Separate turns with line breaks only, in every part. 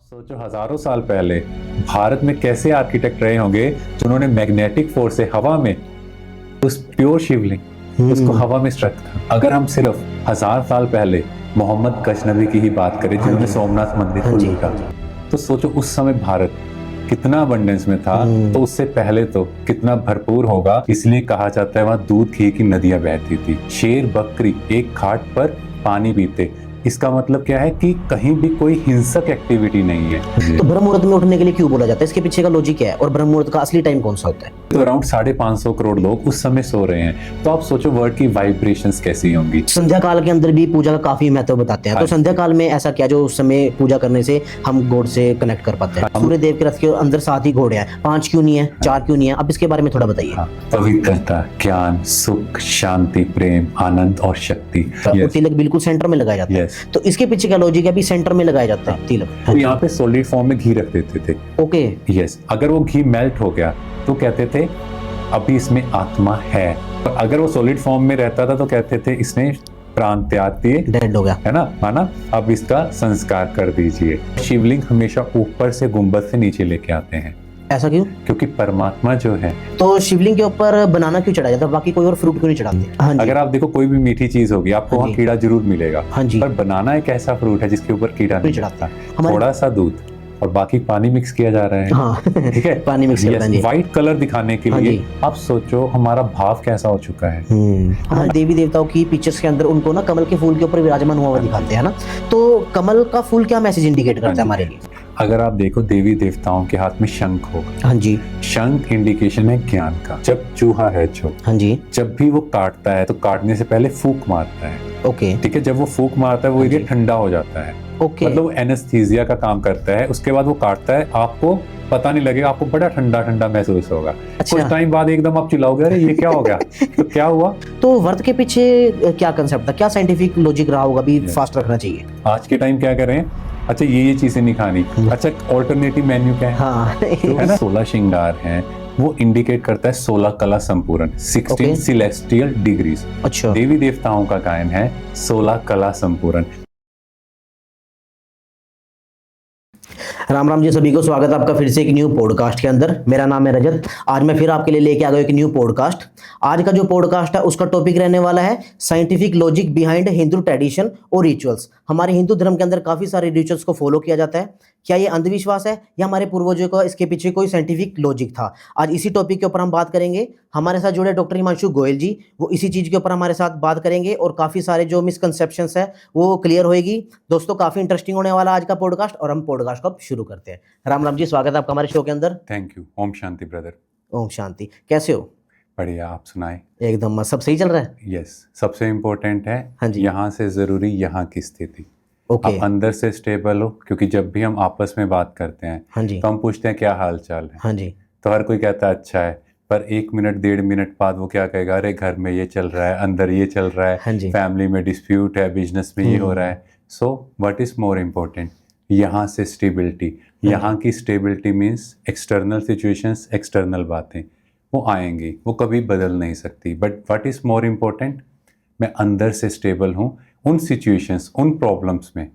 सोचो हजारों साल पहले भारत में कैसे आर्किटेक्ट रहे होंगे जिन्होंने मैग्नेटिक फोर्स से हवा में उस प्योर शिवलिंग उसको हवा में स्ट्रक था। अगर हम सिर्फ 1000 साल पहले मोहम्मद गजनबी की ही बात करें जिन्होंने सोमनाथ मंदिर को लूटा, तो सोचो उस समय भारत कितना अबंडेंस में था, तो उससे पहले तो कितना भरपूर होगा। इसलिए कहा जाता है वहां दूध घी की नदियां बहती थी, शेर बकरी एक घाट पर पानी पीते। इसका मतलब क्या है कि कहीं भी कोई हिंसक एक्टिविटी नहीं है।
तो ब्रह्म मुहूर्त में उठने के लिए क्यों बोला जाता है? इसके पीछे का लॉजिक क्या है और ब्रह्म मुहूर्त का असली टाइम कौन सा होता है?
तो अराउंड 550 करोड़ लोग उस समय सो रहे हैं, तो आप सोचो वर्ड की वाइब्रेशंस कैसी होंगी।
संध्या काल के अंदर भी पूजा का काफी महत्व बताते हैं, तो संध्या काल में ऐसा क्या जो उस समय पूजा करने से हम गॉड से कनेक्ट कर पाते हैं? सूर्य देव के रथ के अंदर 7 ही घोड़े हैं, 5 क्यों नहीं है, 4 क्यों नहीं है? अब इसके बारे में थोड़ा बताइए।
पवित्रता, ज्ञान, सुख, शांति, प्रेम, आनंद और शक्ति।
तिलक बिल्कुल सेंटर में लगाया जाता है, तो इसके पीछे क्या लॉजिक है? अभी सेंटर में लगाया जाता है तिलक।
तो यहाँ पे सॉलिड फॉर्म में घी रख देते थे।
Okay,
yes. अगर वो घी मेल्ट हो गया तो कहते थे अभी इसमें आत्मा है। अगर वो सॉलिड फॉर्म में रहता था तो कहते थे इसने प्राण त्याग दिए,
डेड हो गया,
है ना, माना, अब इसका संस्कार कर दीजिए। शिवलिंग हमेशा ऊपर से गुंबद से नीचे लेके आते हैं।
ऐसा क्यों?
क्योंकि परमात्मा जो है,
तो शिवलिंग के ऊपर बनाना क्यों चढ़ाया जाता है, बाकी कोई और फ्रूट क्यों नहीं चढ़ाते? हाँ जी।
अगर आप देखो कोई भी मीठी चीज होगी आपको वहाँ कीड़ा जरूर मिलेगा।
हाँ जी।
पर बनाना एक ऐसा फ्रूट है जिसके ऊपर कीड़ा नहीं
चढ़ाता।
थोड़ा सा दूध और बाकी पानी मिक्स किया जा रहा है।
हाँ।
ठीक है,
पानी मिक्स करना है।
व्हाइट कलर दिखाने के लिए आप सोचो हमारा भाव कैसा हो चुका है।
हाँ, देवी देवताओं की पिक्चर्स के अंदर उनको ना कमल के फूल के ऊपर विराजमान हुआ दिखाते हैं ना, तो कमल का फूल क्या मैसेज इंडिकेट करता है हमारे लिए?
अगर आप देखो देवी देवताओं के हाथ में शंख होगा।
हाँ जी।
शंख इंडिकेशन है ज्ञान का। जब चूहा है जो,
हाँ जी,
जब भी वो काटता है तो काटने से पहले फूंक मारता है।
ओके,
ठीक है, जब वो फूंक मारता है वो एरिया ठंडा हो जाता है।
ओके,
मतलब वो एनेस्थीसिया का काम करता है। उसके बाद वो काटता है, आपको पता नहीं लगेगा, आपको बड़ा ठंडा ठंडा महसूस होगा।
अच्छा।
कुछ टाइम बाद एकदम आप चिल्लाओगे अरे ये क्या हो गया। तो क्या हुआ?
तो व्रत के पीछे क्या कंसेप्ट था, क्या साइंटिफिक लॉजिक रहा होगा भी फास्ट रखना चाहिए?
आज के टाइम क्या करें, अच्छा ये चीजें नहीं खानी, अच्छा ऑल्टरनेटिव मेन्यू क्या है?
हाँ।
है ना, 16 श्रृंगार हैं, वो इंडिकेट करता है 16 कला संपूर्ण, 16 सिलेस्टियल डिग्रीज।
अच्छा।
देवी देवताओं का गायन है 16 कला संपूर्ण।
राम राम जी, सभी को स्वागत है आपका फिर से एक न्यू पॉडकास्ट के अंदर। मेरा नाम है रजत। आज मैं फिर आपके लिए लेके आ गया एक न्यू पॉडकास्ट। आज का जो पॉडकास्ट है उसका टॉपिक रहने वाला है scientific logic behind Hindu tradition और रिचुअल्स। हमारे हिंदू धर्म के अंदर काफी सारे रिचुअल्स को फॉलो किया जाता है। क्या ये अंधविश्वास है या हमारे पूर्वजों का इसके पीछे कोई साइंटिफिक लॉजिक था? आज इसी टॉपिक के ऊपर हम बात करेंगे। हमारे साथ जुड़े डॉक्टर हिमांशु गोयल जी, वो इसी चीज के ऊपर हमारे साथ बात करेंगे और काफी सारे जो मिसकंसेप्शंस है वो क्लियर होएगी। दोस्तों, काफी इंटरेस्टिंग होने वाला आज का पॉडकास्ट और हम पॉडकास्ट को शुरू करते हैं। राम राम जी, स्वागत है आपका हमारे शो के अंदर।
Thank you. ओम शांति ब्रदर।
ओम शांति। कैसे हो?
बढ़िया, आप सुनाए?
एकदम सब सही चल रहा है।
यस, सबसे इम्पोर्टेंट है
हाँ जी।
यहाँ से जरूरी यहाँ की स्थिति।
ओके।
आप अंदर से स्टेबल हो, क्योंकि जब भी हम आपस में बात करते हैं
हाँ जी।
तो हम पूछते हैं क्या हाल चाल है।
हाँ जी। तो
हर कोई कहता है अच्छा है, पर 1 मिनट 1.5 मिनट बाद वो क्या कहेगा, अरे घर में ये चल रहा है, अंदर ये चल रहा है,
हाँ जी।
फैमिली में डिस्प्यूट है, बिजनेस में ये हो रहा है। सो व्हाट इज मोर इम्पोर्टेंट, यहाँ से स्टेबिलिटी। यहाँ की stability means external situations, external बातें वो आएंगी, वो कभी बदल नहीं सकती। But what is more important, मैं अंदर से स्टेबल हूँ। उन सिचुएशंस, उन प्रॉब्लम्स में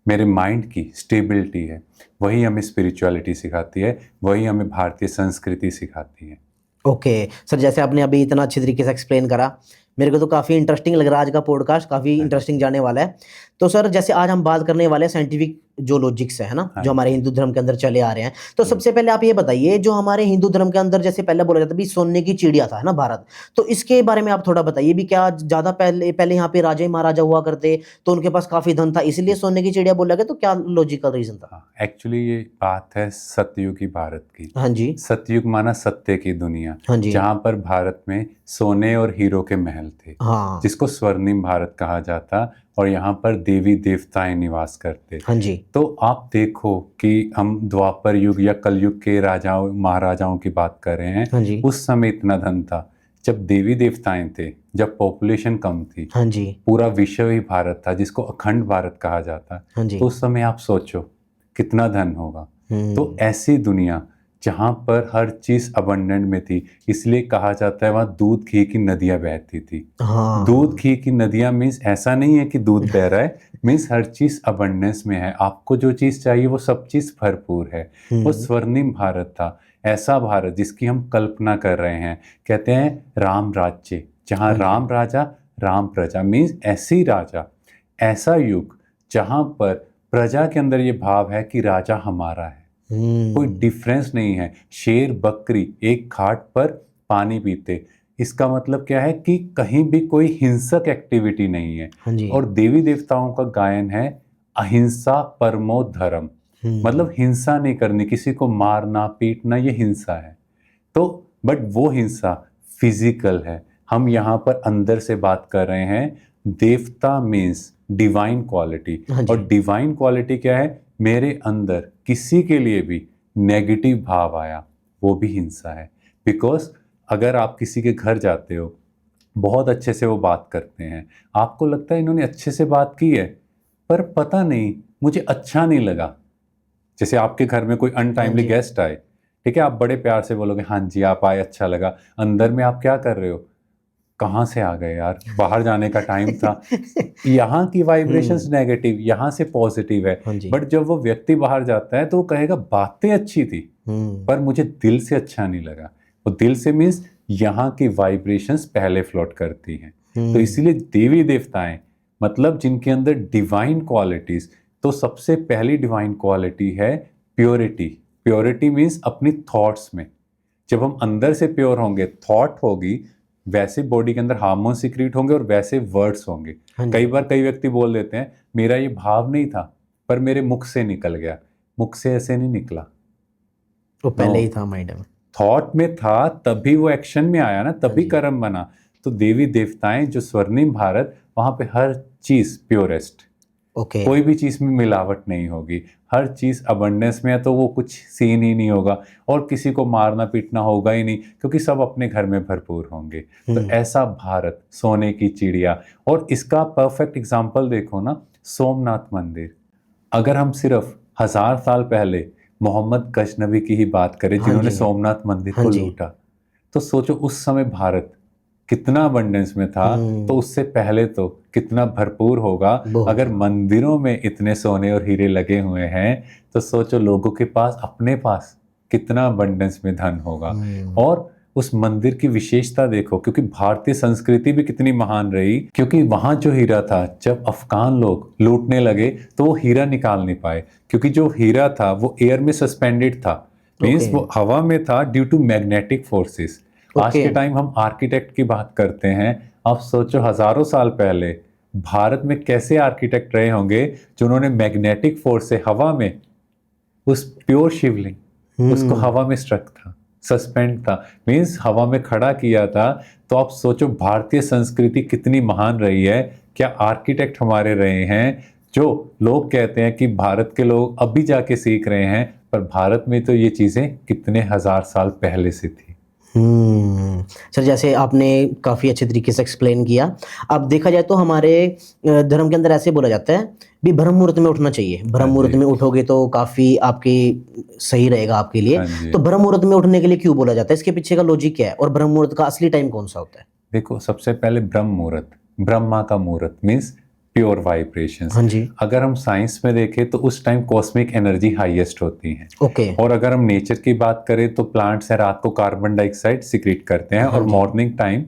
मेरे माइंड की स्टेबिलिटी है। वही हमें स्पिरिचुअलिटी सिखाती है, वही हमें भारतीय संस्कृति सिखाती है।
ओके सर, जैसे आपने अभी इतना अच्छे तरीके से एक्सप्लेन करा, मेरे को तो काफ़ी इंटरेस्टिंग लग रहा है। आज का पॉडकास्ट काफ़ी इंटरेस्टिंग जाने वाला है। तो सर, जैसे आज हम बात करने वाले हैं साइंटिफिक जो लॉजिक्स है ना, जो हमारे हिंदू धर्म के अंदर चले आ रहे हैं। तो सबसे पहले आप ये बताइए, जो हमारे हिंदू धर्म के अंदर जैसे पहले बोला जाता भी सोने की चिड़िया था, है ना, भारत, तो इसके बारे में आप थोड़ा बताइए भी। क्या ज़्यादा पहले यहाँ पे राजा महाराजा हुआ करते तो उनके पास काफ़ी धन था, इसलिए सोने की चिड़िया बोला गया? तो क्या लॉजिकल रीज़न था?
एक्चुअली ये बात है सतयुगी भारत की।
हाँ जी।
सतयुग माना सत्य की दुनिया।
हाँ जी।
जहाँ पर भारत में सोने और हीरो के महल थे।
हाँ।
जिसको स्वर्णिम भारत कहा जाता, और यहाँ पर देवी देवताएं निवास करते।
हाँ जी।
तो आप देखो कि हम द्वापर युग या कलयुग के राजाओं महाराजाओं की बात कर रहे हैं।
हाँ जी।
उस समय इतना धन था जब देवी देवताएं थे, जब पॉपुलेशन कम थी।
हाँ जी।
पूरा विश्व ही भारत था, जिसको अखंड भारत कहा जाता।
हाँ जी।
तो उस समय आप सोचो कितना धन होगा। तो ऐसी दुनिया जहाँ पर हर चीज अबंडेंट में थी, इसलिए कहा जाता है वहाँ दूध घी की नदियां बहती थी।
हाँ।
दूध घी की नदियां मीन्स ऐसा नहीं है कि दूध बह रहा है, मीन्स हर चीज अबंडेंस में है, आपको जो चीज चाहिए वो सब चीज भरपूर है। वो स्वर्णिम भारत था, ऐसा भारत जिसकी हम कल्पना कर रहे हैं। कहते हैं राम राज्य, जहाँ राम राजा राम प्रजा, मीन्स ऐसी राजा, ऐसा युग जहां पर प्रजा के अंदर ये भाव है कि राजा हमारा है, कोई डिफरेंस नहीं है। शेर बकरी एक घाट पर पानी पीते, इसका मतलब क्या है कि कहीं भी कोई हिंसक एक्टिविटी नहीं है।
हाँ जी।
और देवी देवताओं का गायन है अहिंसा परमो धर्म, मतलब हिंसा नहीं करनी, किसी को मारना पीटना ये हिंसा है। तो बट वो हिंसा फिजिकल है, हम यहाँ पर अंदर से बात कर रहे हैं। देवता मीन्स डिवाइन क्वालिटी,
हाँ जी।
और डिवाइन क्वालिटी क्या है, मेरे अंदर किसी के लिए भी नेगेटिव भाव आया वो भी हिंसा है। बिकॉज अगर आप किसी के घर जाते हो, बहुत अच्छे से वो बात करते हैं, आपको लगता है इन्होंने अच्छे से बात की है, पर पता नहीं मुझे अच्छा नहीं लगा। जैसे आपके घर में कोई अनटाइमली गेस्ट आए, ठीक है, आप बड़े प्यार से बोलोगे हाँ जी आप आए अच्छा लगा, अंदर में आप क्या कर रहे हो, कहाँ से आ गए यार, बाहर जाने का टाइम था। यहाँ की वाइब्रेशंस नेगेटिव, यहाँ से पॉजिटिव है।
हाँ जी।
बट जब वो व्यक्ति बाहर जाता है तो वो कहेगा बातें अच्छी थी पर मुझे दिल से अच्छा नहीं लगा। वो दिल से मीन्स यहाँ की वाइब्रेशंस पहले फ्लोट करती हैं। तो इसीलिए देवी देवताएं मतलब जिनके अंदर डिवाइन क्वालिटीज, तो सबसे पहली डिवाइन क्वालिटी है प्योरिटी। प्योरिटी मीन्स अपनी थॉट्स में, जब हम अंदर से प्योर होंगे, थॉट होगी, वैसे बॉडी के अंदर हार्मोन सिक्रीट होंगे और वैसे वर्ड्स होंगे। कई बार कई व्यक्ति बोल देते हैं मेरा ये भाव नहीं था पर मेरे मुख से निकल गया, मुख से ऐसे नहीं निकला,
वो पहले ही था माइंड में,
थॉट में था, तभी वो एक्शन में आया ना, तभी कर्म बना। तो देवी देवताएं जो स्वर्णिम भारत, वहां पे हर चीज प्योरेस्ट,
ओके।
कोई भी चीज में मिलावट नहीं होगी, हर चीज अबंडेंस में है, तो वो कुछ सीन ही नहीं होगा और किसी को मारना पीटना होगा ही नहीं, क्योंकि सब अपने घर में भरपूर होंगे। तो ऐसा भारत, सोने की चिड़िया। और इसका परफेक्ट एग्जाम्पल देखो ना, सोमनाथ मंदिर। अगर हम सिर्फ 1000 साल पहले मोहम्मद गजनबी की ही बात करें, जिन्होंने सोमनाथ मंदिर को लूटा, तो सोचो उस समय भारत कितना अबंडेंस में था, तो उससे पहले तो कितना भरपूर होगा। अगर मंदिरों में इतने सोने और हीरे लगे हुए हैं तो सोचो लोगों के पास, अपने पास कितना अबंडेंस में धन होगा। और उस मंदिर की विशेषता देखो, क्योंकि भारतीय संस्कृति भी कितनी महान रही, क्योंकि वहां जो हीरा था, जब अफगान लोग लूटने लगे तो वो हीरा निकाल नहीं पाए, क्योंकि जो हीरा था वो एयर में सस्पेंडेड था, मीन्स वो हवा में था ड्यू टू मैग्नेटिक फोर्सेस। आज के टाइम हम आर्किटेक्ट की बात करते हैं, अब सोचो हजारों साल पहले भारत में कैसे आर्किटेक्ट रहे होंगे जिन्होंने मैग्नेटिक फोर्स से हवा में, उस प्योर शिवलिंग उसको हवा में स्ट्रक था, सस्पेंड था, मीन्स हवा में खड़ा किया था। तो आप सोचो भारतीय संस्कृति कितनी महान रही है। क्या आर्किटेक्ट हमारे रहे हैं, जो लोग कहते हैं कि भारत के लोग अभी जाके सीख रहे हैं, पर भारत में तो ये चीजें कितने हजार साल पहले से थी।
सर जैसे आपने काफ़ी अच्छे तरीके से एक्सप्लेन किया। अब देखा जाए तो हमारे धर्म के अंदर ऐसे बोला जाता है भी ब्रह्म मुहूर्त में उठना चाहिए, ब्रह्म मुहूर्त में उठोगे तो काफ़ी आपकी सही रहेगा आपके लिए। तो ब्रह्म मुहूर्त में उठने के लिए क्यों बोला जाता है, इसके पीछे का लॉजिक क्या है, और ब्रह्म मुहूर्त का असली टाइम कौन सा होता है?
देखो, सबसे पहले ब्रह्म मुहूर्त, ब्रह्मा का मुहूर्त मीन्स प्योर वाइब्रेशंस।
हाँ जी।
अगर हम साइंस में देखें तो उस टाइम कॉस्मिक एनर्जी हाईएस्ट होती है।
ओके।
और अगर हम नेचर की बात करें तो प्लांट्स हैं रात को कार्बन डाइऑक्साइड सिक्रीट करते हैं, और मॉर्निंग टाइम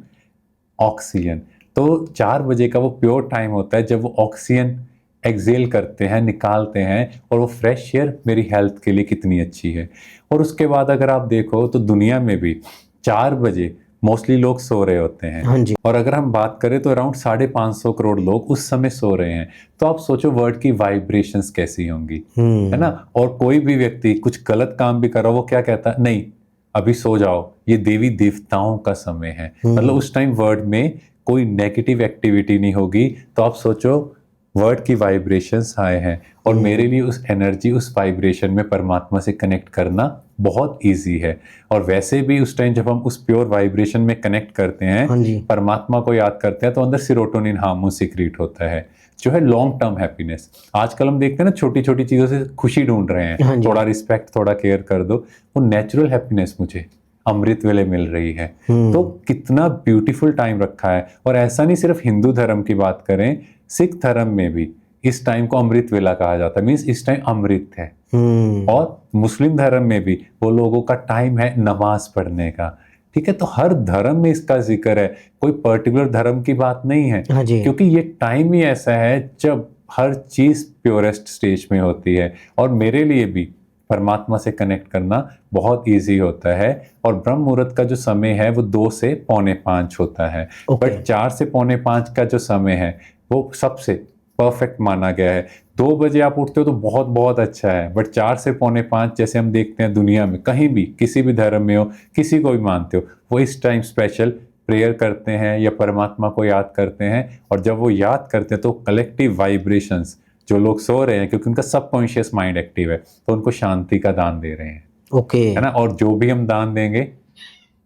ऑक्सीजन। तो 4 बजे का वो प्योर टाइम होता है जब वो ऑक्सीजन एक्सेल करते हैं, निकालते हैं, और वो फ्रेश एयर मेरी हेल्थ के लिए कितनी अच्छी है। और उसके बाद अगर आप देखो तो दुनिया में भी 4 बजे मोस्टली लोग सो रहे होते हैं।
हाँ जी।
और अगर हम बात करें तो अराउंड 550 करोड़ लोग उस समय सो रहे हैं। तो आप सोचो वर्ड की वाइब्रेशंस कैसी होंगी, है ना। और कोई भी व्यक्ति कुछ गलत काम भी कर रहा हो, वो क्या कहता है, नहीं अभी सो जाओ, ये देवी देवताओं का समय है। मतलब उस टाइम वर्ड में कोई नेगेटिव एक्टिविटी नहीं होगी। तो आप सोचो वर्ड की वाइब्रेशंस आए हैं, और मेरे लिए उस एनर्जी, उस वाइब्रेशन में परमात्मा से कनेक्ट करना बहुत इजी है। और वैसे भी उस टाइम जब हम उस प्योर वाइब्रेशन में कनेक्ट करते हैं, परमात्मा को याद करते हैं, तो अंदर सेरोटोनिन हार्मोन सीक्रेट होता है, जो है लॉन्ग टर्म हैप्पीनेस। आजकल हम देखते हैं ना, छोटी छोटी चीजों से खुशी ढूंढ रहे हैं, थोड़ा रिस्पेक्ट, थोड़ा केयर कर दो, वो नेचुरल हैप्पीनेस मुझे अमृत वेले मिल रही है। तो कितना ब्यूटीफुल टाइम रखा है। और ऐसा नहीं सिर्फ हिंदू धर्म की बात करें, सिख धर्म में भी इस टाइम को अमृत वेला कहा जाता है, मीन्स इस टाइम अमृत है।
हम्म।
और मुस्लिम धर्म में भी वो लोगों का टाइम है नमाज पढ़ने का। ठीक है, तो हर धर्म में इसका जिक्र है, कोई पर्टिकुलर धर्म की बात नहीं है,
हाँ जी।
क्योंकि ये टाइम ही ऐसा है जब हर चीज प्योरेस्ट स्टेज में होती है। और मेरे लिए भी परमात्मा से कनेक्ट करना बहुत इजी होता है। और ब्रह्म मुहूर्त का जो समय है वो 2 से 4:45 होता है।
ओके।
बट 4 से 4:45 का जो समय है वो सबसे परफेक्ट माना गया है। 2 बजे आप उठते हो तो बहुत बहुत अच्छा है, बट 4 से 4:45 जैसे हम देखते हैं दुनिया में कहीं भी किसी भी धर्म में हो, किसी को भी मानते हो, वो इस टाइम स्पेशल प्रेयर करते हैं या परमात्मा को याद करते हैं। और जब वो याद करते हैं तो कलेक्टिव वाइब्रेशंस, जो लोग सो रहे हैं क्योंकि उनका सबकॉन्शियस माइंड एक्टिव है, तो उनको शांति का दान दे रहे हैं,
ओके।
है ना। और जो भी हम दान देंगे,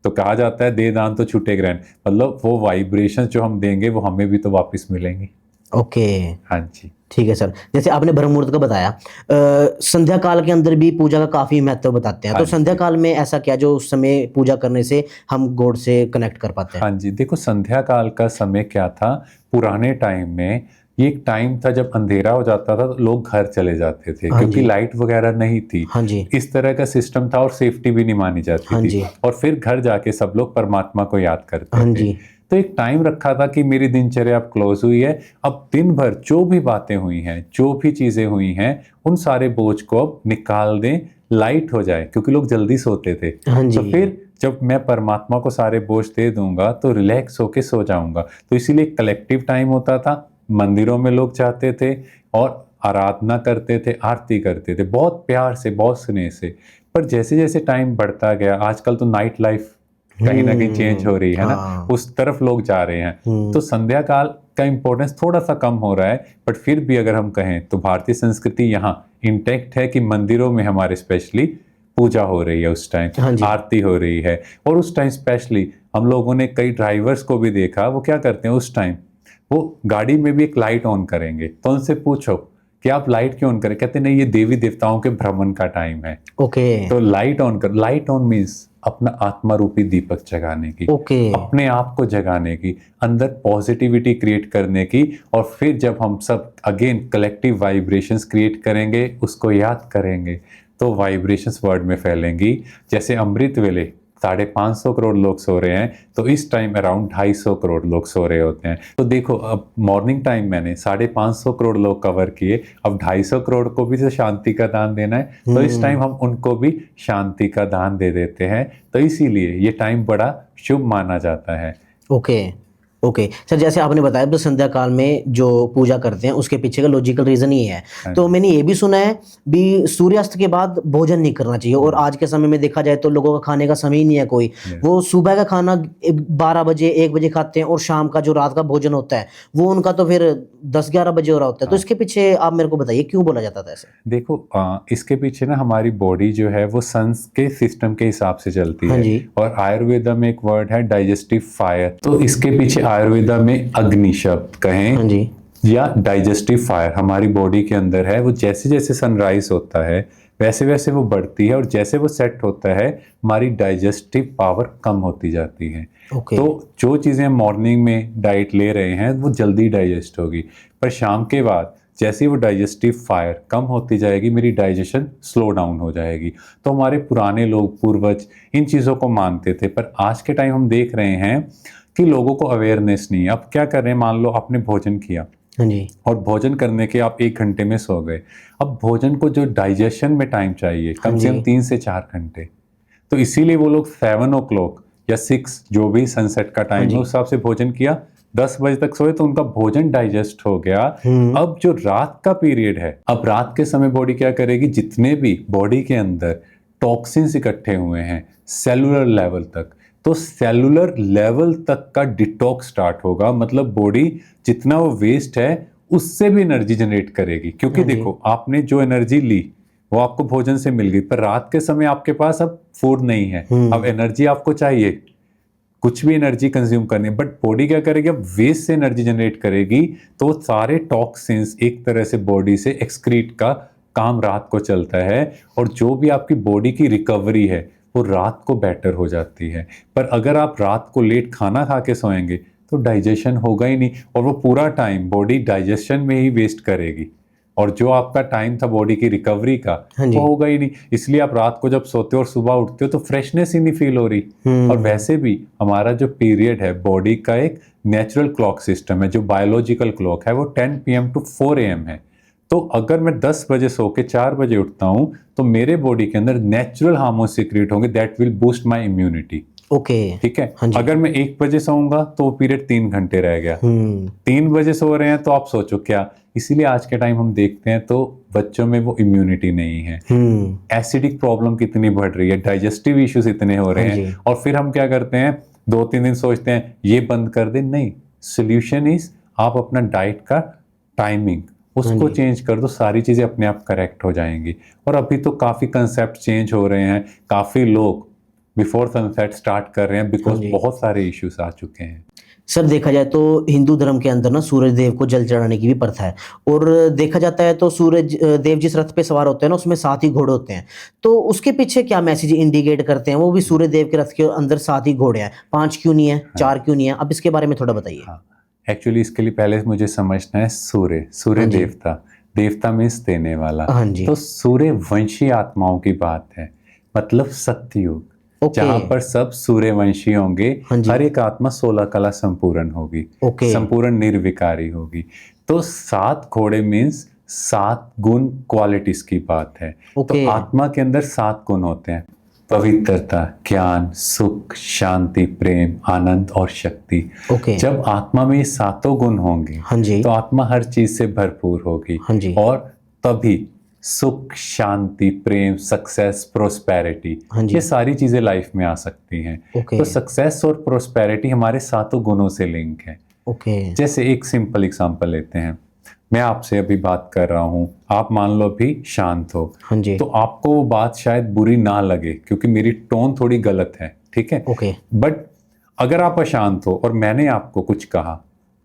तो कहा जाता है दे दान तो छूटे ग्रहण, मतलब वो वाइब्रेशंस जो हम देंगे वो हमें भी तो वापस मिलेंगी।
ओके।
हाँ जी।
ठीक है सर, जैसे आपने ब्रह्म मुहूर्त का बताया, संध्या काल के अंदर भी पूजा का काफी महत्व बताते हैं, तो
हाँ
संध्या
जी।
काल में ऐसा क्या जो उस समय पूजा करने से हम गॉड से कनेक्ट कर पाते हैं?
हाँ जी, देखो संध्या काल का समय क्या था, पुराने टाइम में ये एक टाइम था जब अंधेरा हो जाता था तो लोग घर चले जाते थे,
हाँ
क्योंकि
जी।
लाइट वगैरह नहीं थी।
हाँ जी।
इस तरह का सिस्टम था और सेफ्टी भी नहीं मानी जाती
हाँ
थी।
जी।
और फिर घर जाके सब लोग परमात्मा को याद करते
हाँ
थे।
जी।
तो एक टाइम रखा था कि मेरी दिनचर्या अब क्लोज हुई है, अब दिन भर जो भी बातें हुई हैं, जो भी चीजें हुई हैं, उन सारे बोझ को अब निकाल दें, लाइट हो जाए, क्योंकि लोग जल्दी सोते थे।
हाँ
तो
जी।
फिर जब मैं परमात्मा को सारे बोझ दे दूंगा तो रिलैक्स होके सो जाऊंगा। तो इसीलिए कलेक्टिव टाइम होता था, मंदिरों में लोग जाते थे और आराधना करते थे, आरती करते थे, बहुत प्यार से, बहुत स्नेह से। पर जैसे जैसे टाइम बढ़ता गया, आजकल तो नाइट लाइफ कहीं ना कहीं चेंज हो रही है ना,
हाँ।
उस तरफ लोग जा रहे हैं,
हम्म।
तो संध्या काल का इम्पोर्टेंस थोड़ा सा कम हो रहा है। बट फिर भी अगर हम कहें तो भारतीय संस्कृति यहाँ इंटैक्ट है कि मंदिरों में हमारे स्पेशली पूजा हो रही है, उस टाइम
हाँ जी।
आरती हो रही है। और उस टाइम स्पेशली हम लोगों ने कई ड्राइवर्स को भी देखा, वो क्या करते हैं उस टाइम, वो गाड़ी में भी एक लाइट ऑन करेंगे, तो उनसे पूछो कि आप लाइट क्यों ऑन करें, कहते नहीं ये देवी देवताओं के भ्रमण का टाइम है,
ओके।
तो लाइट ऑन कर। लाइट ऑन मीन्स अपना आत्मा रूपी दीपक जगाने की,
ओके।
अपने आप को जगाने की, अंदर पॉजिटिविटी क्रिएट करने की। और फिर जब हम सब अगेन कलेक्टिव वाइब्रेशंस क्रिएट करेंगे, उसको याद करेंगे, तो वाइब्रेशंस वर्ल्ड में फैलेंगी। जैसे अमृत वेले 550 करोड़ लोग सो रहे हैं, तो इस टाइम अराउंड 250 करोड़ लोग सो रहे होते हैं। तो देखो, अब मॉर्निंग टाइम मैंने 550 करोड़ लोग कवर किए, अब 250 करोड़ को भी तो शांति का दान देना है, तो इस टाइम हम उनको भी शांति का दान दे देते हैं। तो इसीलिए ये टाइम बड़ा शुभ माना जाता है।
ओके। ओके सर, जैसे आपने बताया तो संध्या काल में जो पूजा करते हैं उसके पीछे का लॉजिकल रीजन ये है। तो मैंने ये भी सुना है भी सूर्यास्त के बाद भोजन नहीं करना चाहिए, और आज के समय में देखा जाए तो लोगों का खाने का समय ही नहीं है कोई। वो सुबह का खाना 12 बजे 1 बजे खाते हैं, और शाम का जो रात का भोजन होता है वो उनका तो फिर 10-11 बजे हो रहा होता है। तो इसके पीछे आप मेरे को बताइए क्यों बोला जाता था ऐसे?
देखो, इसके पीछे ना हमारी बॉडी जो है वो सन्स के सिस्टम के हिसाब से चलती
हाँ
है।
जी।
और आयुर्वेदा में एक वर्ड है डाइजेस्टिव फायर, तो इसके पीछे आयुर्वेदा में अग्नि शब्द कहें
हाँ जी।
या डाइजेस्टिव फायर हमारी बॉडी के अंदर है। वो जैसे जैसे सनराइज होता है वैसे वैसे वो बढ़ती है, और जैसे वो सेट होता है हमारी डाइजेस्टिव पावर कम होती जाती है।
ओके।
तो जो चीज़ें मॉर्निंग में डाइट ले रहे हैं वो जल्दी डाइजेस्ट होगी, पर शाम के बाद जैसे ही वो डाइजेस्टिव फायर कम होती जाएगी, मेरी डाइजेशन स्लो डाउन हो जाएगी। तो हमारे पुराने लोग, पूर्वज इन चीज़ों को मानते थे, पर आज के टाइम हम देख रहे हैं कि लोगों को अवेयरनेस नहीं है। अब क्या कर रहे हैं, मान लो आपने भोजन किया,
हाँ जी।
और भोजन करने के आप 1 घंटे में सो गए। अब भोजन को जो डाइजेशन में टाइम चाहिए कम से कम 3 से 4 घंटे, तो इसीलिए वो लोग 7 o'clock या 6 जो भी सनसेट का टाइम है उस हिसाब से भोजन किया, 10 बजे तक सोए तो उनका भोजन डाइजेस्ट हो गया। अब जो रात का पीरियड है, अब रात के समय बॉडी क्या करेगी, जितने भी बॉडी के अंदर टॉक्सिन्स इकट्ठे हुए हैं सेलुलर लेवल तक, तो सेलुलर लेवल तक का डिटॉक्स स्टार्ट होगा। मतलब बॉडी जितना वो वेस्ट है उससे भी एनर्जी जनरेट करेगी, क्योंकि देखो आपने जो एनर्जी ली वो आपको भोजन से मिल गई, पर रात के समय आपके पास अब फूड नहीं है, अब एनर्जी आपको चाहिए, कुछ भी एनर्जी कंज्यूम करनी है, बट बॉडी क्या करेगी, अब वेस्ट से एनर्जी जनरेट करेगी। तो सारे टॉक्सिन्स एक तरह से बॉडी से एक्सक्रीट का काम रात को चलता है, और जो भी आपकी बॉडी की रिकवरी है वो रात को बेटर हो जाती है। पर अगर आप रात को लेट खाना खा के सोएंगे तो डाइजेशन होगा ही नहीं, और वो पूरा टाइम बॉडी डाइजेशन में ही वेस्ट करेगी, और जो आपका टाइम था बॉडी की रिकवरी का
हाँ जी।
वो होगा ही नहीं। इसलिए आप रात को जब सोते हो और सुबह उठते हो तो फ्रेशनेस ही नहीं फील हो रही। और वैसे भी हमारा जो पीरियड है, बॉडी का एक नेचुरल क्लॉक सिस्टम है, जो बायोलॉजिकल क्लॉक है, वो 10 PM to 4 AM है। तो अगर मैं 10 बजे सो के 4 बजे उठता हूँ तो मेरे बॉडी के अंदर नेचुरल हार्मोन सीक्रेट होंगे that will boost my immunity.
Okay.
ठीक है।
हाँ जी।
अगर मैं 1 बजे सोऊंगा तो पीरियड 3 घंटे रह गया। 3 बजे सो रहे हैं तो आप सोचो क्या। इसीलिए आज के टाइम हम देखते हैं तो बच्चों में वो इम्यूनिटी नहीं है, एसिडिक प्रॉब्लम कितनी बढ़ रही है, डाइजेस्टिव इश्यूज इतने हो रहे
हाँ
हैं।
जी।
और फिर हम क्या करते हैं, 2-3 दिन सोचते हैं ये बंद कर दे। नहीं, सोल्यूशन इज आप अपना डाइट का टाइमिंग उसको चेंज कर दो, सारी चीजें अपने आप करेक्ट हो जाएंगी। और अभी तो काफी कंसेप्ट चेंज हो रहे हैं, काफी लोग बिफोर सनसेट स्टार्ट कर रहे हैं बिकॉज बहुत सारे इश्यूज आ चुके हैं।
सर देखा जाए तो हिंदू धर्म के अंदर ना सूरज देव को जल चढ़ाने की भी प्रथा है, और देखा जाता है तो सूरज देव जिस रथ पे सवार होते हैं ना उसमें 7 ही घोड़े होते हैं, तो उसके पीछे क्या मैसेज इंडिकेट करते हैं? वो भी सूरज देव के रथ के अंदर 7 ही घोड़े हैं, 5 क्यों नहीं है, 4 क्यों नहीं है? अब इसके बारे में थोड़ा बताइए।
हाँ, एक्चुअली इसके लिए पहले मुझे समझना है सूर्य देवता। देवता मीन्स देने वाला।
हाँ जी।
तो सूर्य वंशी आत्माओं की बात है, मतलब सत्ययुग, जहां पर सब सूर्यवंशी होंगे। हर एक आत्मा 16 कला संपूर्ण होगी, संपूर्ण निर्विकारी होगी। तो 7 घोड़े मीन्स 7 गुण, क्वालिटीज की बात है। तो आत्मा के अंदर 7 गुण होते हैं, पवित्रता, ज्ञान, सुख, शांति, प्रेम, आनंद और शक्ति। जब आत्मा में ये 7 गुण होंगे तो आत्मा हर चीज से भरपूर होगी, और तभी सुख, शांति, प्रेम, सक्सेस, प्रोस्पेरिटी, ये सारी चीजें लाइफ में आ सकती हैं। तो सक्सेस और प्रोस्पेरिटी हमारे 7 गुणों से लिंक है। जैसे एक सिंपल एग्जांपल लेते हैं, मैं आपसे अभी बात कर रहा हूं, आप मान लो अभी शांत हो, तो आपको वो बात शायद बुरी ना लगे क्योंकि मेरी टोन थोड़ी गलत है, ठीक है। बट अगर आप अशांत हो और मैंने आपको कुछ कहा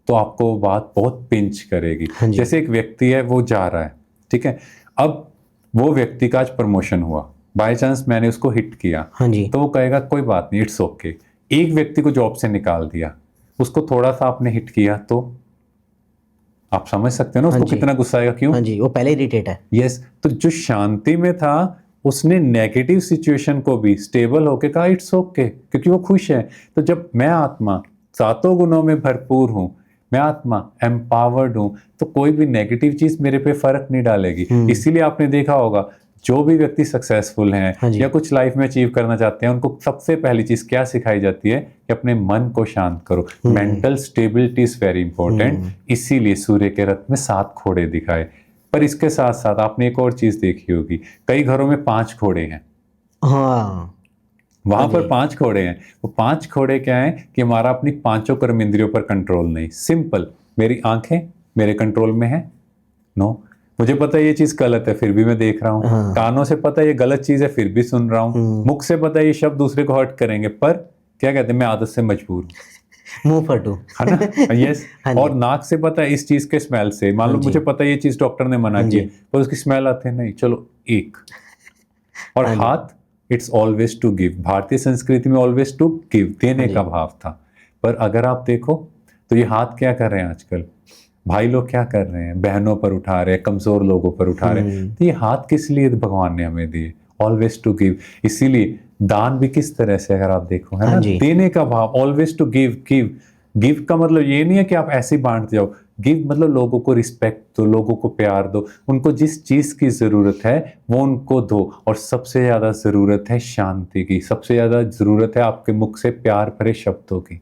तो आपको वो बात बहुत पिंच करेगी। जैसे एक व्यक्ति है, वो जा रहा है, ठीक है, अब वो व्यक्ति का आज प्रमोशन हुआ, बाय चांस मैंने उसको हिट किया, तो वो कहेगा कोई बात नहीं, इट्स ओके। एक व्यक्ति को जॉब से निकाल दिया, उसको थोड़ा सा आपने हिट किया, तो आप समझ सकते हो ना उसको कितना गुस्सा आएगा। क्यों?
वो पहले इरिटेट है।
यस। तो जो शांति में था उसने नेगेटिव सिचुएशन को भी स्टेबल होके कहा इट्स ओके, क्योंकि वो खुश है। तो जब मैं आत्मा 7 गुणों में भरपूर हूं, मैं आत्मा एम्पावर्ड हूं, तो कोई भी नेगेटिव चीज मेरे पे फर्क नहीं डालेगी। इसीलिए आपने देखा होगा जो भी व्यक्ति सक्सेसफुल हैं या कुछ लाइफ में अचीव करना चाहते हैं, उनको सबसे पहली चीज क्या सिखाई जाती है कि अपने मन को शांत करो। Mental stability is very important. इसीलिए सूर्य के रथ में 7 घोड़े दिखाए। पर इसके साथ साथ आपने एक और चीज देखी होगी, कई घरों में 5 घोड़े हैं। वहां पर 5 घोड़े हैं। वो 5 घोड़े क्या है कि हमारा अपनी 5 कर्म इंद्रियों पर कंट्रोल नहीं। सिंपल, मेरी आंखें मेरे कंट्रोल में है? नो। मुझे पता है ये चीज गलत है फिर भी मैं देख रहा हूँ। कानों से पता है ये गलत चीज है फिर भी सुन रहा हूँ। मुख से पता है ये शब्द दूसरे को हर्ट करेंगे, पर क्या कहते हैं, मैं आदत से मजबूर हूँ।
मुंह फटू,
है ना? यस। और नाक से पता है इस चीज के स्मेल से, मान लो मुझे पता है ये चीज डॉक्टर ने मना की, पर उसकी स्मेल आते नहीं, चलो एक। और हाथ, इट्स ऑलवेज टू गिव। भारतीय संस्कृति में ऑलवेज टू गिव, देने का भाव था। पर अगर आप देखो तो ये हाथ क्या कर रहे हैं आजकल, भाई लोग क्या कर रहे हैं, बहनों पर उठा रहे हैं, कमजोर लोगों पर उठा रहे हैं। तो ये हाथ किस लिए भगवान ने हमें दिए? Always to give. इसीलिए दान भी किस तरह से, अगर आप देखो, है ना, देने का भाव, ऑलवेज टू गिव। गिव का मतलब ये नहीं है कि आप ऐसे ही बांट जाओ। गिव मतलब लोगों को रिस्पेक्ट दो, लोगों को प्यार दो, उनको जिस चीज की जरूरत है वो उनको दो। और सबसे ज्यादा जरूरत है शांति की, सबसे ज्यादा जरूरत है आपके मुख से प्यार भरे शब्दों की,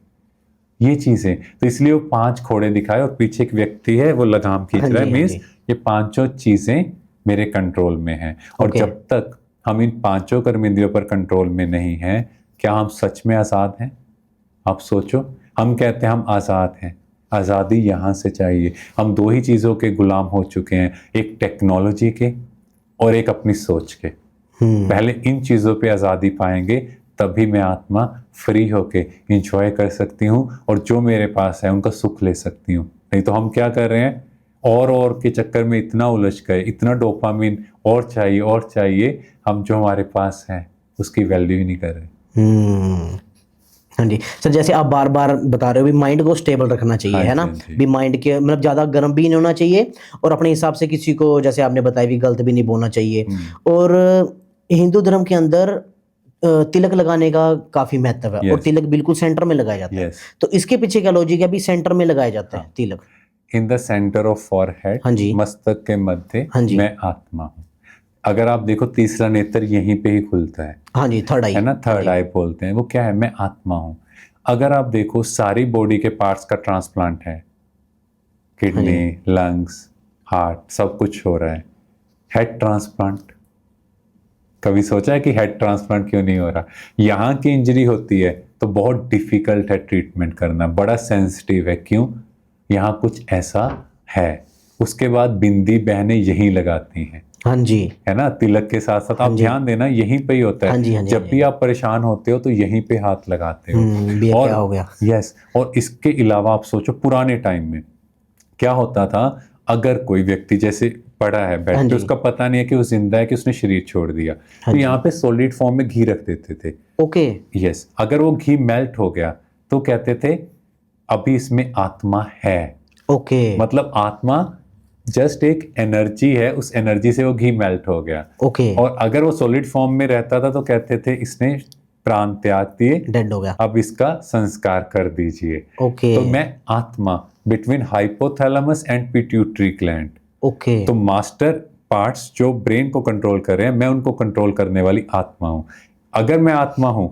ये चीजें। तो इसलिए वो 5 घोड़े दिखाए और पीछे एक व्यक्ति है वो लगाम खींच रहा है। मीन्स ये 5 चीजें मेरे कंट्रोल में हैं। और जब तक हम इन 5 कर्म इंद्रियों पर कंट्रोल में नहीं हैं, क्या हम सच में आजाद हैं? आप सोचो, हम कहते हैं हम आजाद हैं, आजादी यहां से चाहिए। हम 2 ही चीजों के गुलाम हो चुके हैं, एक टेक्नोलॉजी के और एक अपनी सोच के। पहले इन चीजों पे आजादी पाएंगे तभी मैं आत्मा फ्री होके इंजॉय कर सकती हूँ और जो मेरे पास है उनका सुख ले सकती हूँ। नहीं तो हम क्या कर रहे हैं, और के चक्कर में इतना उलझ गए, इतना डोपामिन और चाहिए, हम जो हमारे पास है उसकी वैल्यू ही नहीं कर रहे।
हाँ जी सर, जैसे आप बार बार बता रहे हो भी माइंड को स्टेबल रखना चाहिए,
हाँ
है ना,
जी, हाँ जी।
भी माइंड के मतलब ज़्यादा गर्म भी नहीं होना चाहिए और अपने हिसाब से किसी को जैसे आपने बताया भी गलत भी नहीं बोलना चाहिए। और हिंदू धर्म के अंदर तिलक लगाने का काफ़ी महत्व है और
यस,
तिलक बिल्कुल सेंटर में लगाया जाता है।
यस।
तो इसके पीछे क्या लॉजिक है, भी सेंटर में लगाया जाता है
हाँ।
Tilak?
In the centre of forehead,
हाँ जी,
मस्तक के मध्य
हाँ जी,
मैं आत्मा हूँ। अगर आप देखो तीसरा नेत्र यहीं पे ही खुलता
हाँ जी, थर्ड आई,
है ना,
हाँ
थर्ड
जी,
आई बोलते हैं। वो क्या है? मैं आत्मा हूँ। अगर आप देखो सारी बॉडी के पार्ट्स का ट्रांसप्लांट है,
हाँ जी,
किडनी, लंग्स, हार्ट, सब कुछ हो रहा है। हेड ट्रांसप्लांट, कभी सोचा है कि हेड ट्रांसप्लांट क्यों नहीं हो रहा? यहाँ की इंजरी होती है तो बहुत डिफिकल्ट है ट्रीटमेंट करना, बड़ा सेंसिटिव है। क्यों? यहाँ कुछ ऐसा है। उसके बाद बिंदी बहनें यहीं लगाती हैं,
हाँ जी,
है ना, तिलक के साथ साथ।
हाँ
आप
जी,
ध्यान देना यहीं पे ही होता
हाँ
है।
जी, हाँ जी, हाँ
जब
जी,
भी आप परेशान होते हो तो यहीं पे हाथ लगाते हो।
भी ये क्या
और
हो गया?
यस, और इसके अलावा आप सोचो पुराने टाइम में क्या होता था। अगर कोई व्यक्ति जैसे पड़ा है
हाँ
बेड पे,
जी,
उसका पता नहीं है कि वो जिंदा है कि उसने शरीर छोड़ दिया,
हाँ
तो
जी,
यहाँ पे सॉलिड फॉर्म में घी रख देते थे।
ओके,
यस, अगर वो घी मेल्ट हो गया तो कहते थे अभी इसमें आत्मा है।
ओके,
मतलब आत्मा जस्ट एक एनर्जी है, उस एनर्जी से वो घी मेल्ट हो गया।
ओके,
और अगर वो सॉलिड फॉर्म में रहता था तो कहते थे इसने प्राण त्याग दिए,
डेड हो गया,
अब इसका संस्कार कर दीजिए।
ओके,
तो मैं आत्मा between hypothalamus and pituitary gland,
okay,
तो मास्टर पार्ट्स जो ब्रेन को कंट्रोल कर रहे हैं, मैं उनको कंट्रोल करने वाली आत्मा हूं। अगर मैं आत्मा हूं